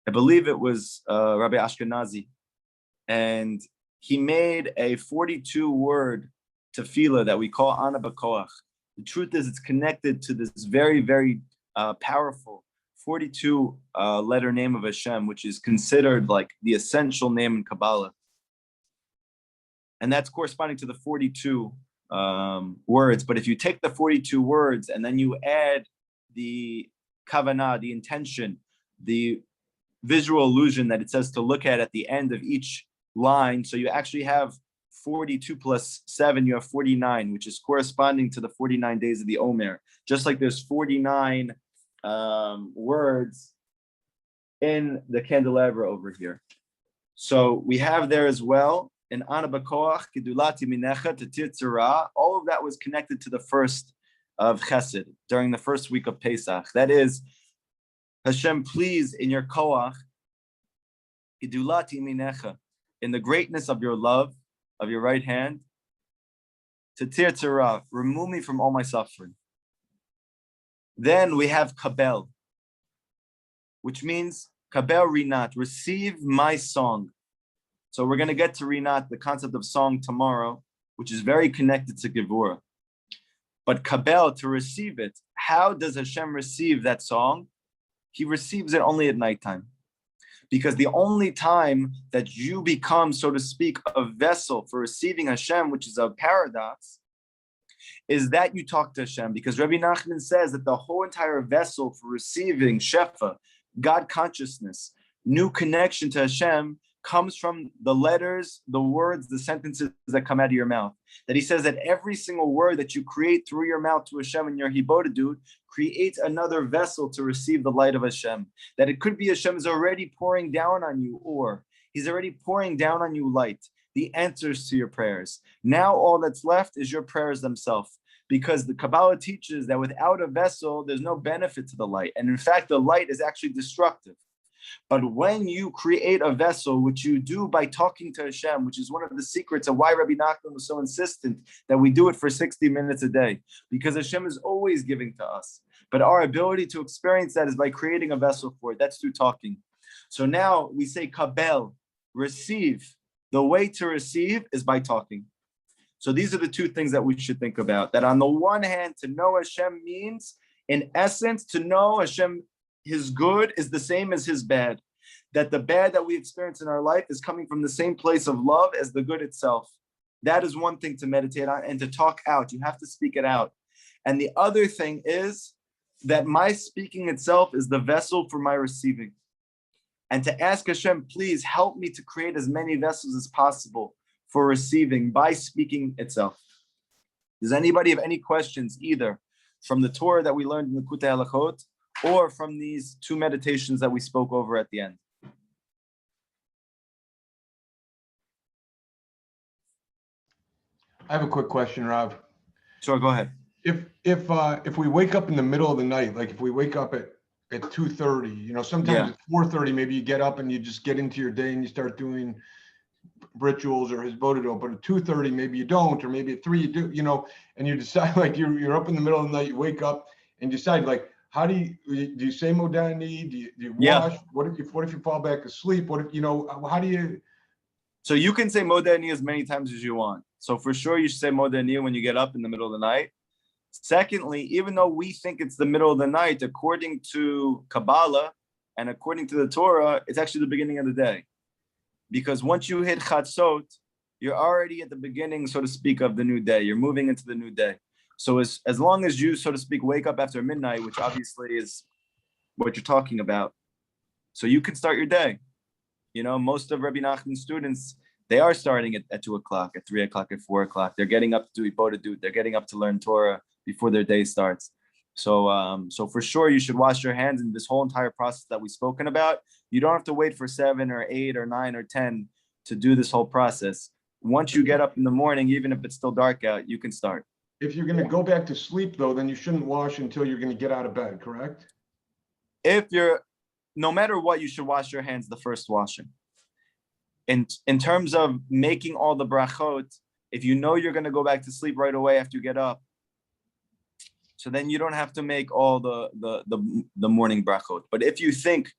I believe it was Rabbi Ashkenazi. And he made a 42-word tefillah that we call Ana B'Koach. The truth is it's connected to this very, very powerful 42-letter name of Hashem, which is considered like the essential name in Kabbalah. And that's corresponding to the 42 words. But if you take the 42 words and then you add the kavanah, the intention, the visual illusion that it says to look at the end of each line, so you actually have 42 plus 7, you have 49, which is corresponding to the 49 days of the Omer. Just like there's 49 words in the candelabra over here. So we have there as well, in Ana B'Koach, Kidulati Minecha, Tetir Tzara, all of that was connected to the first of Chesed, during the first week of Pesach. That is, Hashem, please, in your Koach, Kidulati Minecha, in the greatness of your love, of your right hand, Tetir Tzara, remove me from all my suffering. Then we have Kabel, which means Kabel Rinat, receive my song. So we're going to get to Rinat, the concept of song, tomorrow, which is very connected to Gevurah. But Kabel, to receive it, how does Hashem receive that song? He receives it only at nighttime. Because the only time that you become, so to speak, a vessel for receiving Hashem, which is a paradox, is that you talk to Hashem. Because Rabbi Nachman says that the whole entire vessel for receiving Shefa, God consciousness, new connection to Hashem, comes from the letters, the words, the sentences that come out of your mouth. That he says that every single word that you create through your mouth to Hashem in your hibodedut creates another vessel to receive the light of Hashem. That it could be Hashem is already pouring down on you, or he's already pouring down on you light, the answers to your prayers. Now all that's left is your prayers themselves. Because the Kabbalah teaches that without a vessel, there's no benefit to the light. And in fact, the light is actually destructive. But when you create a vessel, which you do by talking to Hashem, which is one of the secrets of why Rabbi Nachman was so insistent that we do it for 60 minutes a day, because Hashem is always giving to us. But our ability to experience that is by creating a vessel for it. That's through talking. So now we say kabel, receive. The way to receive is by talking. So these are the two things that we should think about. That on the one hand, to know Hashem means, in essence, to know Hashem, his good is the same as his bad. That the bad that we experience in our life is coming from the same place of love as the good itself. That is one thing to meditate on and to talk out. You have to speak it out. And the other thing is that my speaking itself is the vessel for my receiving. And to ask Hashem, please help me to create as many vessels as possible for receiving by speaking itself. Does anybody have any questions either from the Torah that we learned in the Likutey Halachot or from these two meditations that we spoke over at the end? I have a quick question, Rob. Sure, go ahead. If we wake up in the middle of the night, like if we wake up at 2:30, sometimes at 4:30, maybe you get up and you just get into your day and you start doing rituals or his bodhidot, but at 2:30 maybe you don't, or maybe at 3 you do, and you decide like you're up in the middle of the night, you wake up and decide like, how do you say modani? Do you wash? What if you fall back asleep? What if how do you? So you can say modani as many times as you want. So for sure you should say modani when you get up in the middle of the night. Secondly, even though we think it's the middle of the night, according to Kabbalah and according to the Torah, it's actually the beginning of the day. Because once you hit Chatzot, you're already at the beginning, so to speak, of the new day. You're moving into the new day. So as long as you, so to speak, wake up after midnight, which obviously is what you're talking about, so you can start your day. Most of Rabbi Nachman's students, they are starting at 2 o'clock, at 3 o'clock, at 4 o'clock. They're getting up to do Ibodadut. They're getting up to learn Torah before their day starts. So for sure, you should wash your hands in this whole entire process that we've spoken about. You don't have to wait for 7 or 8 or 9 or 10 to do this whole process. Once you get up in the morning, even if it's still dark out, you can start. If you're going to go back to sleep, though, then you shouldn't wash until you're going to get out of bed, correct? No matter what, you should wash your hands the first washing. In terms of making all the brachot, if you know you're going to go back to sleep right away after you get up, so then you don't have to make all the morning brachot. But if you think,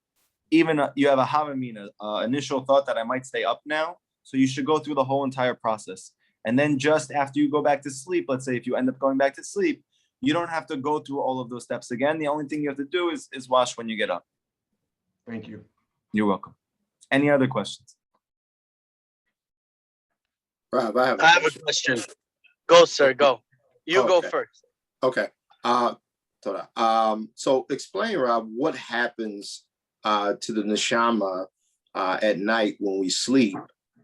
even you have a havamina, initial thought that I might stay up now, so you should go through the whole entire process. And then just after you go back to sleep, let's say if you end up going back to sleep, you don't have to go through all of those steps again. The only thing you have to do is wash when you get up. Thank you. You're welcome. Any other questions? Rob, I have a question. Go, sir. Go. You go first. Okay. So explain, Rob, what happens to the neshama at night when we sleep,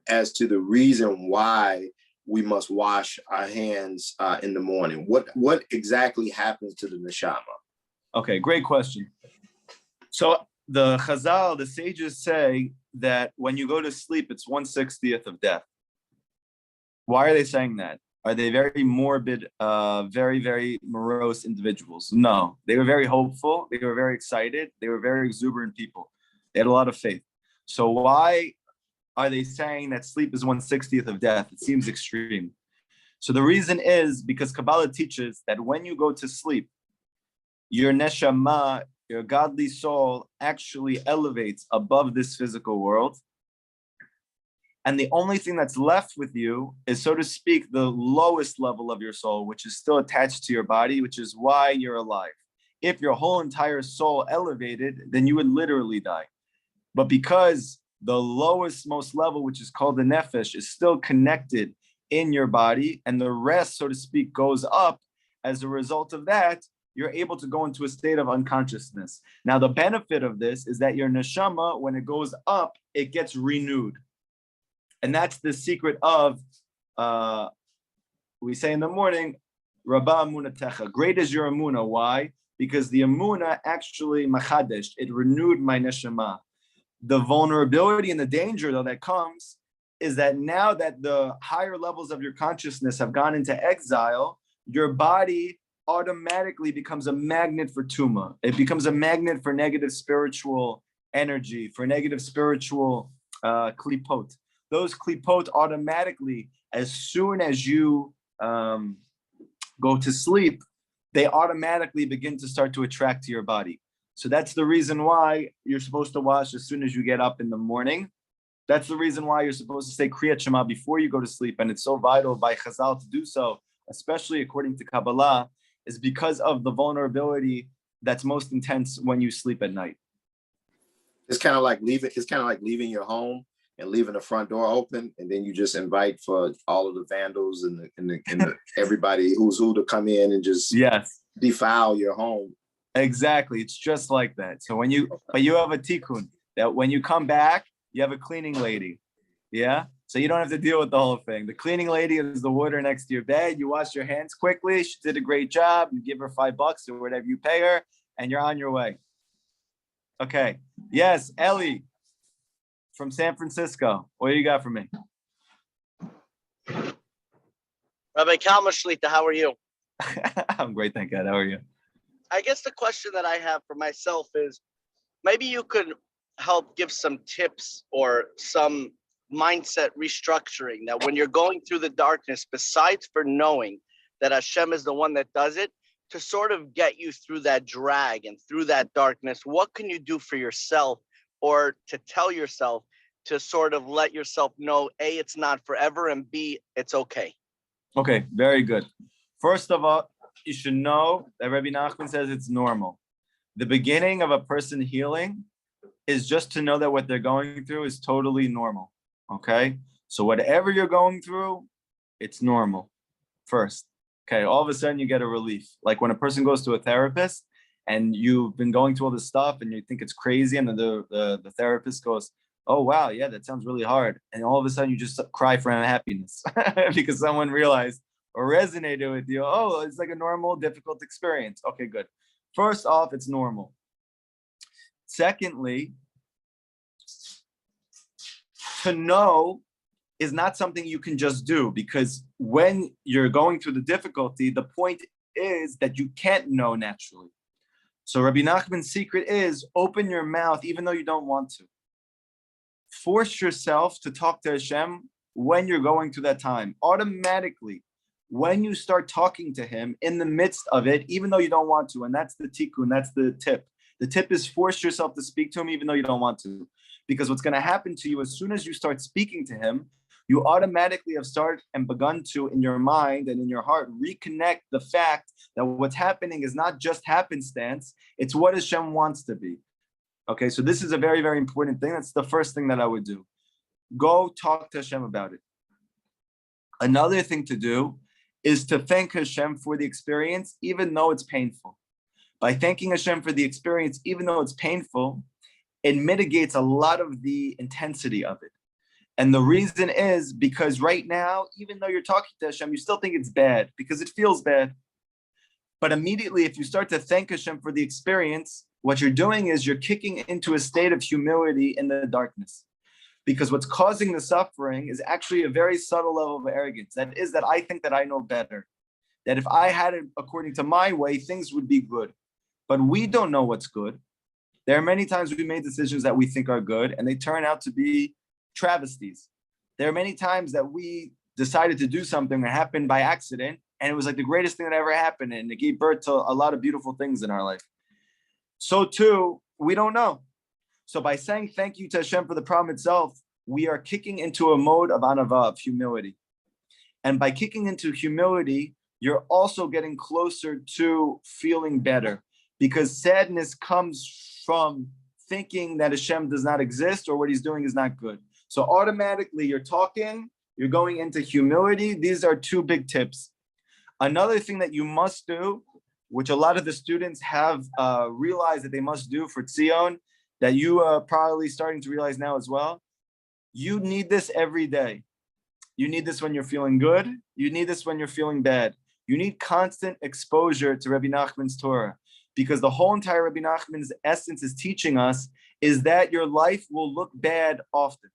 as to the reason why we must wash our hands in the morning. What exactly happens to the neshama? Okay, great question. So the Chazal, the sages say that when you go to sleep, it's 1/60th of death. Why are they saying that? Are they very morbid, very, very morose individuals? No, they were very hopeful. They were very excited. They were very exuberant people. They had a lot of faith. So why are they saying that sleep is 1/60th of death? It seems extreme. So the reason is because Kabbalah teaches that when you go to sleep, your neshama, your godly soul, actually elevates above this physical world. And the only thing that's left with you is, so to speak, the lowest level of your soul, which is still attached to your body, which is why you're alive. If your whole entire soul elevated, then you would literally die. But because the lowest, most level, which is called the nefesh, is still connected in your body, and the rest, so to speak, goes up, as a result of that, you're able to go into a state of unconsciousness. Now, the benefit of this is that your neshama, when it goes up, it gets renewed. And that's the secret of, we say in the morning, Rabba Amunatecha, great is your Amuna. Why? Because the Amuna actually, machadesh, it renewed my neshama. The vulnerability and the danger, though, that comes is that now that the higher levels of your consciousness have gone into exile, your body automatically becomes a magnet for tuma. It becomes a magnet for negative spiritual energy, for negative spiritual klipot. Those klipot automatically, as soon as you go to sleep, they automatically begin to start to attract to your body. So that's the reason why you're supposed to wash as soon as you get up in the morning. That's the reason why you're supposed to say Kriyat Shema before you go to sleep. And it's so vital by Chazal to do so, especially according to Kabbalah, is because of the vulnerability that's most intense when you sleep at night. It's kind of like leaving your home and leaving the front door open, and then you just invite for all of the vandals and everybody who's who to come in and just defile your home. Exactly, it's just like that. So but you have a tikkun that when you come back, you have a cleaning lady, So you don't have to deal with the whole thing. The cleaning lady is the water next to your bed. You wash your hands quickly. She did a great job. You give her $5 or whatever you pay her, and you're on your way. Okay. Yes, Ellie from San Francisco. What do you got for me? Rabbi Kalma Shlita, how are you? I'm great, thank God. How are you? I guess the question that I have for myself is maybe you could help give some tips or some mindset restructuring that when you're going through the darkness, besides for knowing that Hashem is the one that does it, to sort of get you through that drag and through that darkness, what can you do for yourself or to tell yourself to sort of let yourself know, A, it's not forever, and B, it's okay? Okay, very good. First of all, you should know that Rabbi Nachman says it's normal. The beginning of a person healing is just to know that what they're going through is totally normal. Okay, so whatever you're going through, it's normal. First, okay, all of a sudden you get a relief. Like when a person goes to a therapist and you've been going through all this stuff and you think it's crazy, and then the therapist goes, "Oh wow, yeah, that sounds really hard," and all of a sudden you just cry for happiness because someone realized or resonated with you. Oh, it's like a normal, difficult experience. Okay, good. First off, it's normal. Secondly, to know is not something you can just do, because when you're going through the difficulty, the point is that you can't know naturally. So Rabbi Nachman's secret is open your mouth even though you don't want to. Force yourself to talk to Hashem when you're going through that time. Automatically, when you start talking to him in the midst of it, even though you don't want to, and that's the tikkun, that's the tip. The tip is force yourself to speak to him even though you don't want to. Because what's going to happen to you as soon as you start speaking to him, you automatically have started and begun to, in your mind and in your heart, reconnect the fact that what's happening is not just happenstance, it's what Hashem wants to be. Okay, so this is a very, very important thing. That's the first thing that I would do. Go talk to Hashem about it. Another thing to do is to thank Hashem for the experience, even though it's painful. By thanking Hashem for the experience, even though it's painful, it mitigates a lot of the intensity of it. And the reason is because right now, even though you're talking to Hashem, you still think it's bad because it feels bad. But immediately, if you start to thank Hashem for the experience, what you're doing is you're kicking into a state of humility in the darkness. Because what's causing the suffering is actually a very subtle level of arrogance. That is that I think that I know better. That if I had it according to my way, things would be good. But we don't know what's good. There are many times we made decisions that we think are good, and they turn out to be travesties. There are many times that we decided to do something that happened by accident, and it was like the greatest thing that ever happened, and it gave birth to a lot of beautiful things in our life. So too, we don't know. So by saying thank you to Hashem for the problem itself, we are kicking into a mode of anava, of humility. And by kicking into humility, you're also getting closer to feeling better, because sadness comes from thinking that Hashem does not exist or what he's doing is not good. So automatically you're talking, you're going into humility. These are two big tips. Another thing that you must do, which a lot of the students have realized that they must do for Tzion, that you are probably starting to realize now as well, you need this every day. You need this when you're feeling good. You need this when you're feeling bad. You need constant exposure to Rabbi Nachman's Torah, because the whole entire Rabbi Nachman's essence is teaching us is that your life will look bad often.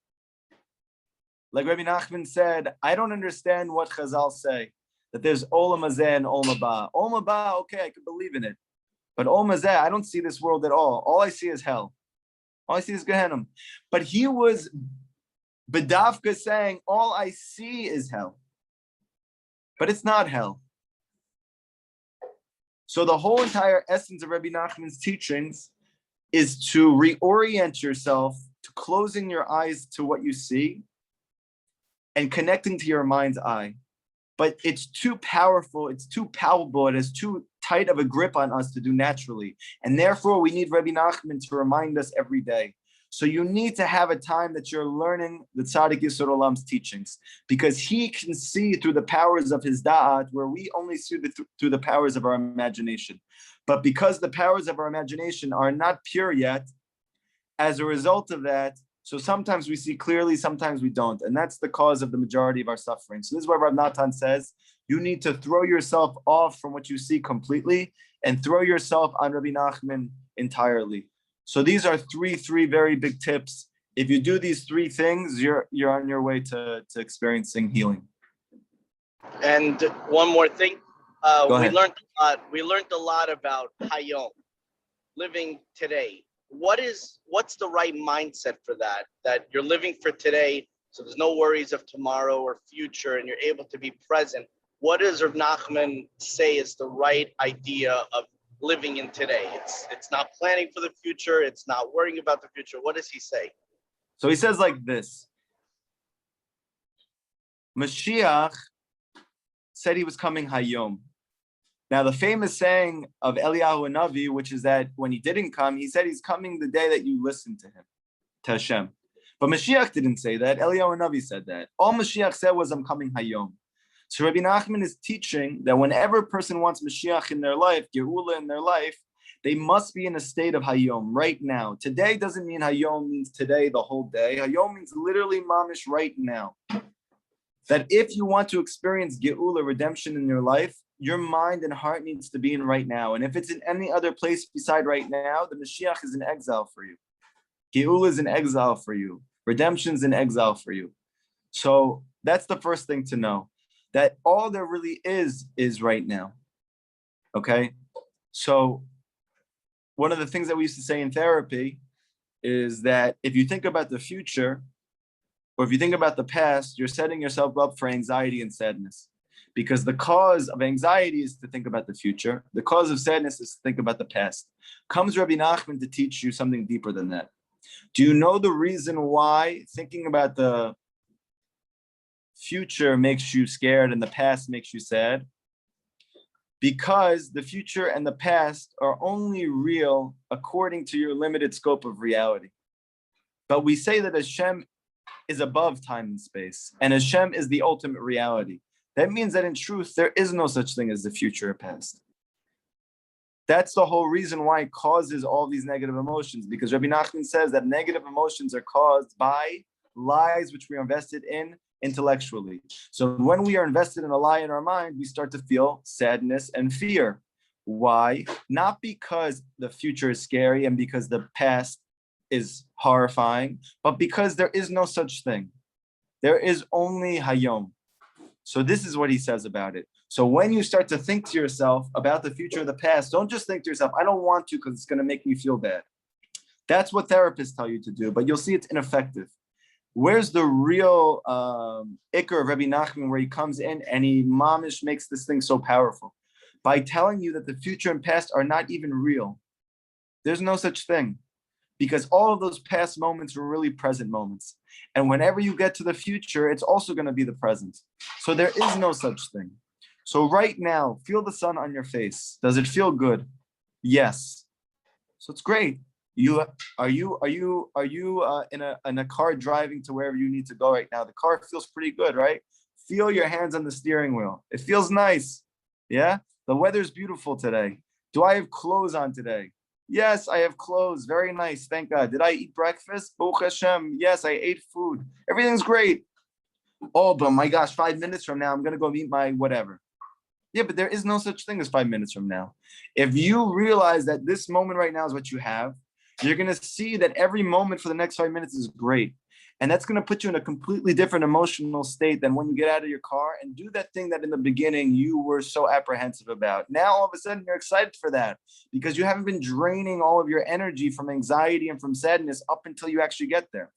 Like Rabbi Nachman said, I don't understand what Chazal say, that there's Olam Hazeh and Olam Haba. Olam Haba, okay, I can believe in it. But Olam Hazeh, I don't see this world at all. All I see is hell. All I see is Gehenna. But he was Bedavka saying, all I see is hell. But it's not hell. So the whole entire essence of Rabbi Nachman's teachings is to reorient yourself to closing your eyes to what you see and connecting to your mind's eye. But it's too powerful, it's too palpable, it has too tight of a grip on us to do naturally. And therefore, we need Rabbi Nachman to remind us every day. So you need to have a time that you're learning the Tzaddik Yisod Olam's teachings, because he can see through the powers of his da'at, where we only see through the powers of our imagination. But because the powers of our imagination are not pure yet, as a result of that, so sometimes we see clearly, sometimes we don't. And that's the cause of the majority of our suffering. So this is why Rav Natan says, you need to throw yourself off from what you see completely and throw yourself on Rabbi Nachman entirely. So these are three very big tips. If you do these three things, you're on your way to experiencing healing. And one more thing, Go we ahead. learned a lot. We learned a lot about Hayom, living today. What's the right mindset for that? That you're living for today, so there's no worries of tomorrow or future, and you're able to be present. What does Rav Nachman say is the right idea of living in today? It's not planning for the future. It's not worrying about the future. What does he say? So he says like this. Mashiach said he was coming Hayom. Now, the famous saying of Eliyahu Navi, which is that when he didn't come, he said he's coming the day that you listen to him, to Hashem. But Mashiach didn't say that. Eliyahu Navi said that. All Mashiach said was, I'm coming Hayom. So Rabbi Nachman is teaching that whenever a person wants Mashiach in their life, Geula in their life, they must be in a state of Hayom right now. Today doesn't mean Hayom means today, the whole day. Hayom means literally mamish right now. That if you want to experience Geula, redemption in your life, your mind and heart needs to be in right now. And if it's in any other place beside right now, the Mashiach is in exile for you. Geula is in exile for you. Redemption is in exile for you. So that's the first thing to know. That all there really is right now. Okay? So one of the things that we used to say in therapy is that if you think about the future, or if you think about the past, you're setting yourself up for anxiety and sadness. Because the cause of anxiety is to think about the future. The cause of sadness is to think about the past. Comes Rabbi Nachman to teach you something deeper than that. Do you know the reason why thinking about the future makes you scared and the past makes you sad? Because the future and the past are only real according to your limited scope of reality. But we say that Hashem is above time and space, and Hashem is the ultimate reality. That means that in truth, there is no such thing as the future or past. That's the whole reason why it causes all these negative emotions, because Rabbi Nachman says that negative emotions are caused by lies which we are invested in intellectually. So when we are invested in a lie in our mind, we start to feel sadness and fear. Why? Not because the future is scary and because the past is horrifying, but because there is no such thing. There is only Hayom. So this is what he says about it. So when you start to think to yourself about the future or the past, don't just think to yourself, I don't want to because it's going to make me feel bad. That's what therapists tell you to do, but you'll see it's ineffective. Where's the real ikar of Rabbi Nachman, where he comes in and he mamish makes this thing so powerful? By telling you that the future and past are not even real. There's no such thing. Because all of those past moments were really present moments. And whenever you get to the future, it's also going to be the present. So there is no such thing. So right now, feel the sun on your face. Does it feel good? Yes. So it's great. Are you in a car driving to wherever you need to go right now? The car feels pretty good, right? Feel your hands on the steering wheel. It feels nice. Yeah. The weather's beautiful today. Do I have clothes on today? Yes, I have clothes. Very nice. Thank God. Did I eat breakfast? Baruch Hashem. Yes, I ate food. Everything's great. Oh, but my gosh, 5 minutes from now, I'm going to go eat my whatever. Yeah, but there is no such thing as 5 minutes from now. If you realize that this moment right now is what you have, you're going to see that every moment for the next 5 minutes is great. And that's going to put you in a completely different emotional state than when you get out of your car and do that thing that in the beginning you were so apprehensive about. Now, all of a sudden, you're excited for that because you haven't been draining all of your energy from anxiety and from sadness up until you actually get there.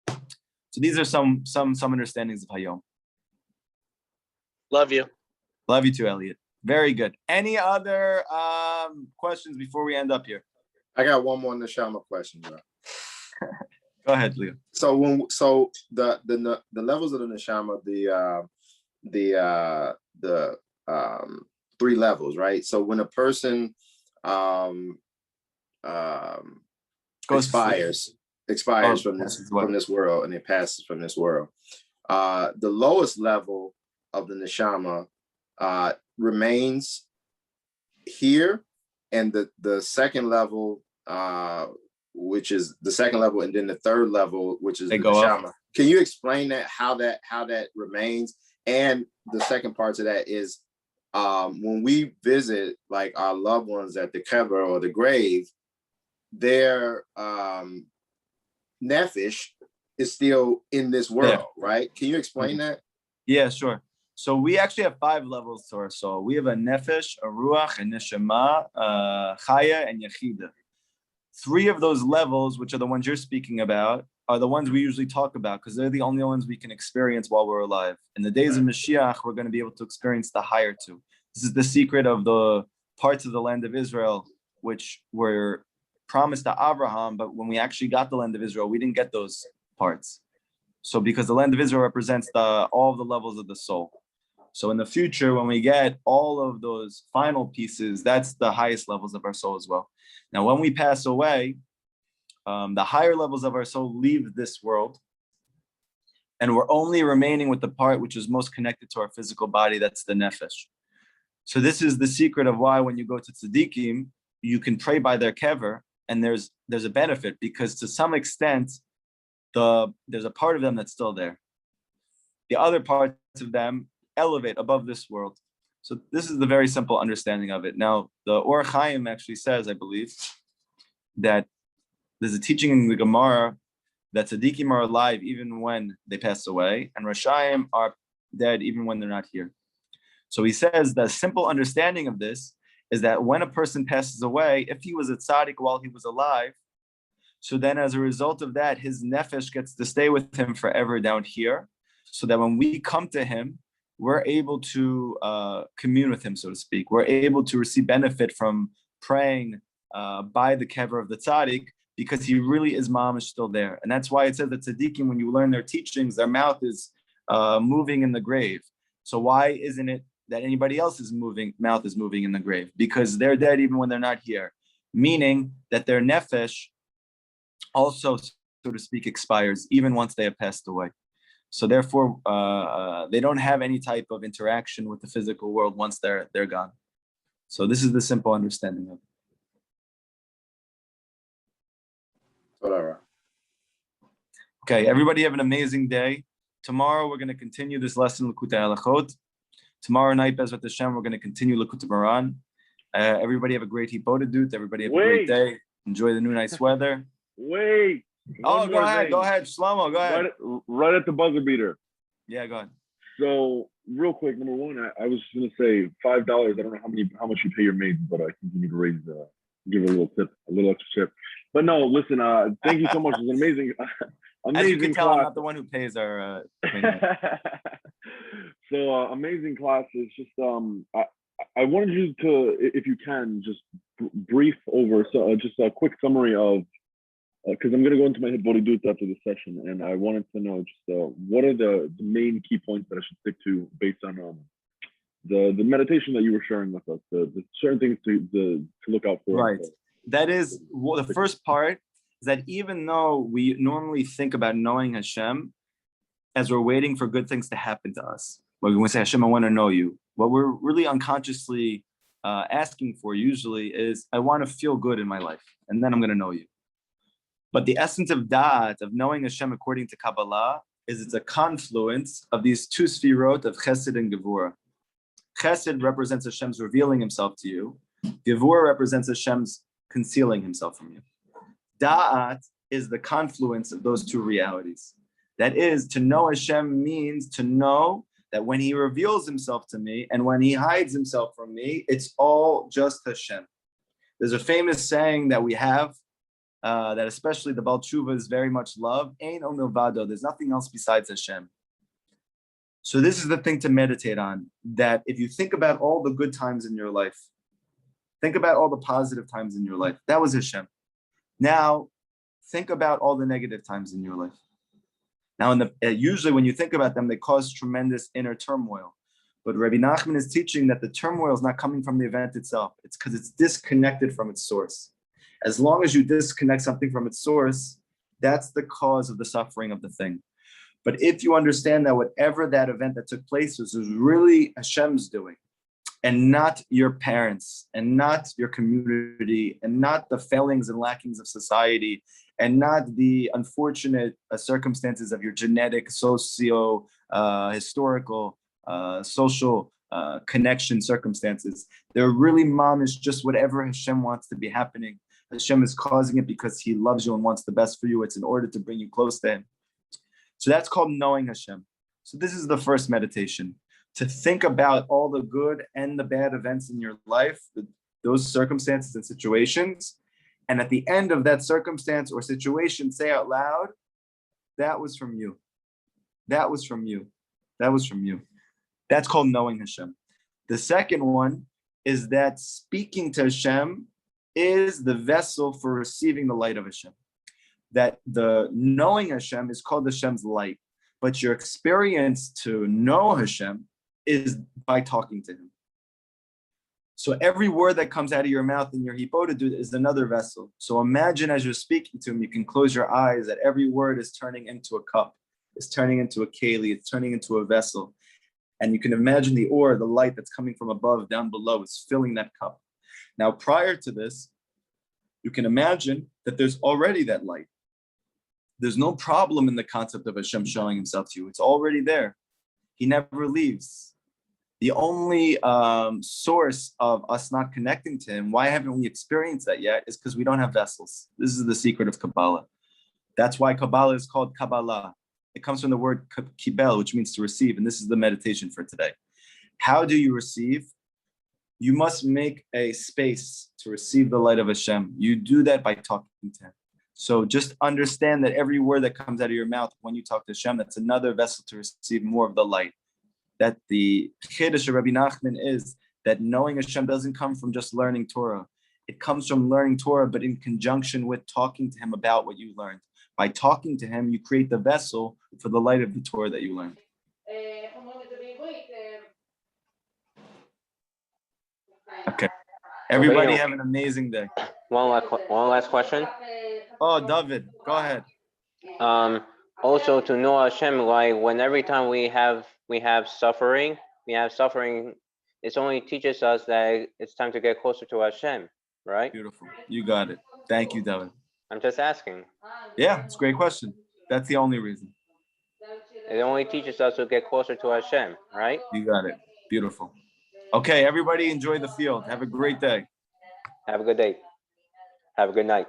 So these are some understandings of Hayom. Love you. Love you too, Elliot. Very good. Any other questions before we end up here? I got one more Neshama question, bro. Go ahead, Leo. So the levels of the Neshama, the 3 levels, right? So when a person expires from this world and it passes from this world, the lowest level of the Neshama remains here, and the second level, which is the second level, and then the third level, which is the Neshama. Can you explain that, how that remains? And the second part to that is when we visit like our loved ones at the kever or the grave, their nefesh is still in this world, right? Can you explain that? Yeah, sure. So we actually have 5 levels to our soul. We have a nefesh, a ruach, a neshama, chaya, and yechida. 3 of those levels, which are the ones you're speaking about, are the ones we usually talk about because they're the only ones we can experience while we're alive. In the days of Mashiach, we're going to be able to experience the higher 2. This is the secret of the parts of the land of Israel, which were promised to Abraham, but when we actually got the land of Israel, we didn't get those parts. So because the land of Israel represents all of the levels of the soul. So in the future, when we get all of those final pieces, that's the highest levels of our soul as well. Now, when we pass away, the higher levels of our soul leave this world, and we're only remaining with the part which is most connected to our physical body, that's the nefesh. So this is the secret of why when you go to tzaddikim, you can pray by their kever, and there's a benefit because to some extent, there's a part of them that's still there. The other parts of them elevate above this world. So this is the very simple understanding of it. Now, the Or Chaim actually says, I believe, that there's a teaching in the Gemara that tzaddikim are alive even when they pass away, and Rashayim are dead even when they're not here. So he says the simple understanding of this is that when a person passes away, if he was a tzaddik while he was alive, so then as a result of that, his nefesh gets to stay with him forever down here, so that when we come to him, we're able to commune with him, so to speak. We're able to receive benefit from praying by the kever of the tzaddik, because he really is mamish still there. And that's why it says that tzaddikim, when you learn their teachings, their mouth is moving in the grave. So why isn't it that anybody else's mouth is moving in the grave? Because they're dead even when they're not here. Meaning that their nefesh also, so to speak, expires even once they have passed away. So therefore, they don't have any type of interaction with the physical world once they're gone. So this is the simple understanding of it. Whatever. Okay, everybody have an amazing day. Tomorrow we're going to continue this lesson, Likutey Halachot. Tomorrow night, Bezrat Hashem, we're going to continue Likutey Moran. Everybody have a great Hippolyte. Everybody have a great day. Enjoy the new nice weather. Wait. Oh, go ahead. Go ahead. Shlomo, go ahead. Right at the buzzer beater. Yeah, go ahead. So real quick, number one, I was just going to say $5. I don't know how much you pay your maids, but I continue to give a little tip, a little extra tip. But no, listen, thank you so much. It's an amazing As you can tell, class. I'm not the one who pays our So amazing class. It's just I wanted you to, if you can, just brief over just a quick summary of, because I'm going to go into my Hibodidut after this session, and I wanted to know just what are the main key points that I should stick to based on the meditation that you were sharing with us, the certain things to look out for. Right. That is the first part, is that even though we normally think about knowing Hashem as we're waiting for good things to happen to us, when we say, Hashem, I want to know you, what we're really unconsciously asking for usually is, I want to feel good in my life, and then I'm going to know you. But the essence of Da'at, of knowing Hashem according to Kabbalah, is it's a confluence of these 2 sfirot of Chesed and Gevurah. Chesed represents Hashem's revealing himself to you. Gevurah represents Hashem's concealing himself from you. Da'at is the confluence of those 2 realities. That is, to know Hashem means to know that when he reveals himself to me and when he hides himself from me, it's all just Hashem. There's a famous saying that we have, that especially the Baal Teshuvas very much love, Ein Od Milvado, there's nothing else besides Hashem. So this is the thing to meditate on, that if you think about all the good times in your life, think about all the positive times in your life, that was Hashem. Now, think about all the negative times in your life. Now, usually when you think about them, they cause tremendous inner turmoil. But Rabbi Nachman is teaching that the turmoil is not coming from the event itself. It's because it's disconnected from its source. As long as you disconnect something from its source, that's the cause of the suffering of the thing. But if you understand that whatever that event that took place was really Hashem's doing, and not your parents, and not your community, and not the failings and lackings of society, and not the unfortunate circumstances of your genetic, socio, historical, social connection circumstances. They're really mamish, just whatever Hashem wants to be happening. Hashem is causing it because he loves you and wants the best for you. It's in order to bring you close to him. So that's called knowing Hashem. So this is the first meditation. to think about all the good and the bad events in your life, those circumstances and situations. And at the end of that circumstance or situation, say out loud, that was from you. That was from you. That was from you. That's called knowing Hashem. The second one is that speaking to Hashem is the vessel for receiving the light of Hashem. That the knowing Hashem is called Hashem's light, but your experience to know Hashem is by talking to Him. So every word that comes out of your mouth in your hipodadut is another vessel. So imagine as you're speaking to Him, you can close your eyes that every word is turning into a cup, is turning into a keli, it's turning into a vessel. And you can imagine the or, the light that's coming from above, down below, is filling that cup. Now, prior to this, you can imagine that there's already that light. There's no problem in the concept of Hashem showing Himself to you. It's already there. He never leaves. The only source of us not connecting to Him, why haven't we experienced that yet, is because we don't have vessels. This is the secret of Kabbalah. That's why Kabbalah is called Kabbalah. It comes from the word kibel, which means to receive, and this is the meditation for today. How do you receive? You must make a space to receive the light of Hashem. You do that by talking to Him. So just understand that every word that comes out of your mouth when you talk to Hashem, that's another vessel to receive more of the light. That the Chiddush of Rabbi Nachman is that knowing Hashem doesn't come from just learning Torah. It comes from learning Torah, but in conjunction with talking to Him about what you learned. By talking to Him, you create the vessel for the light of the Torah that you learned. Okay. Everybody have an amazing day. One last question. Oh, David, go ahead. Also to know Hashem, like when every time we have suffering, it only teaches us that it's time to get closer to Hashem, right? Beautiful. You got it. Thank you, David. I'm just asking. Yeah, it's a great question. That's the only reason. It only teaches us to get closer to Hashem, right? You got it. Beautiful. Okay, everybody enjoy the field. Have a great day. Have a good day. Have a good night.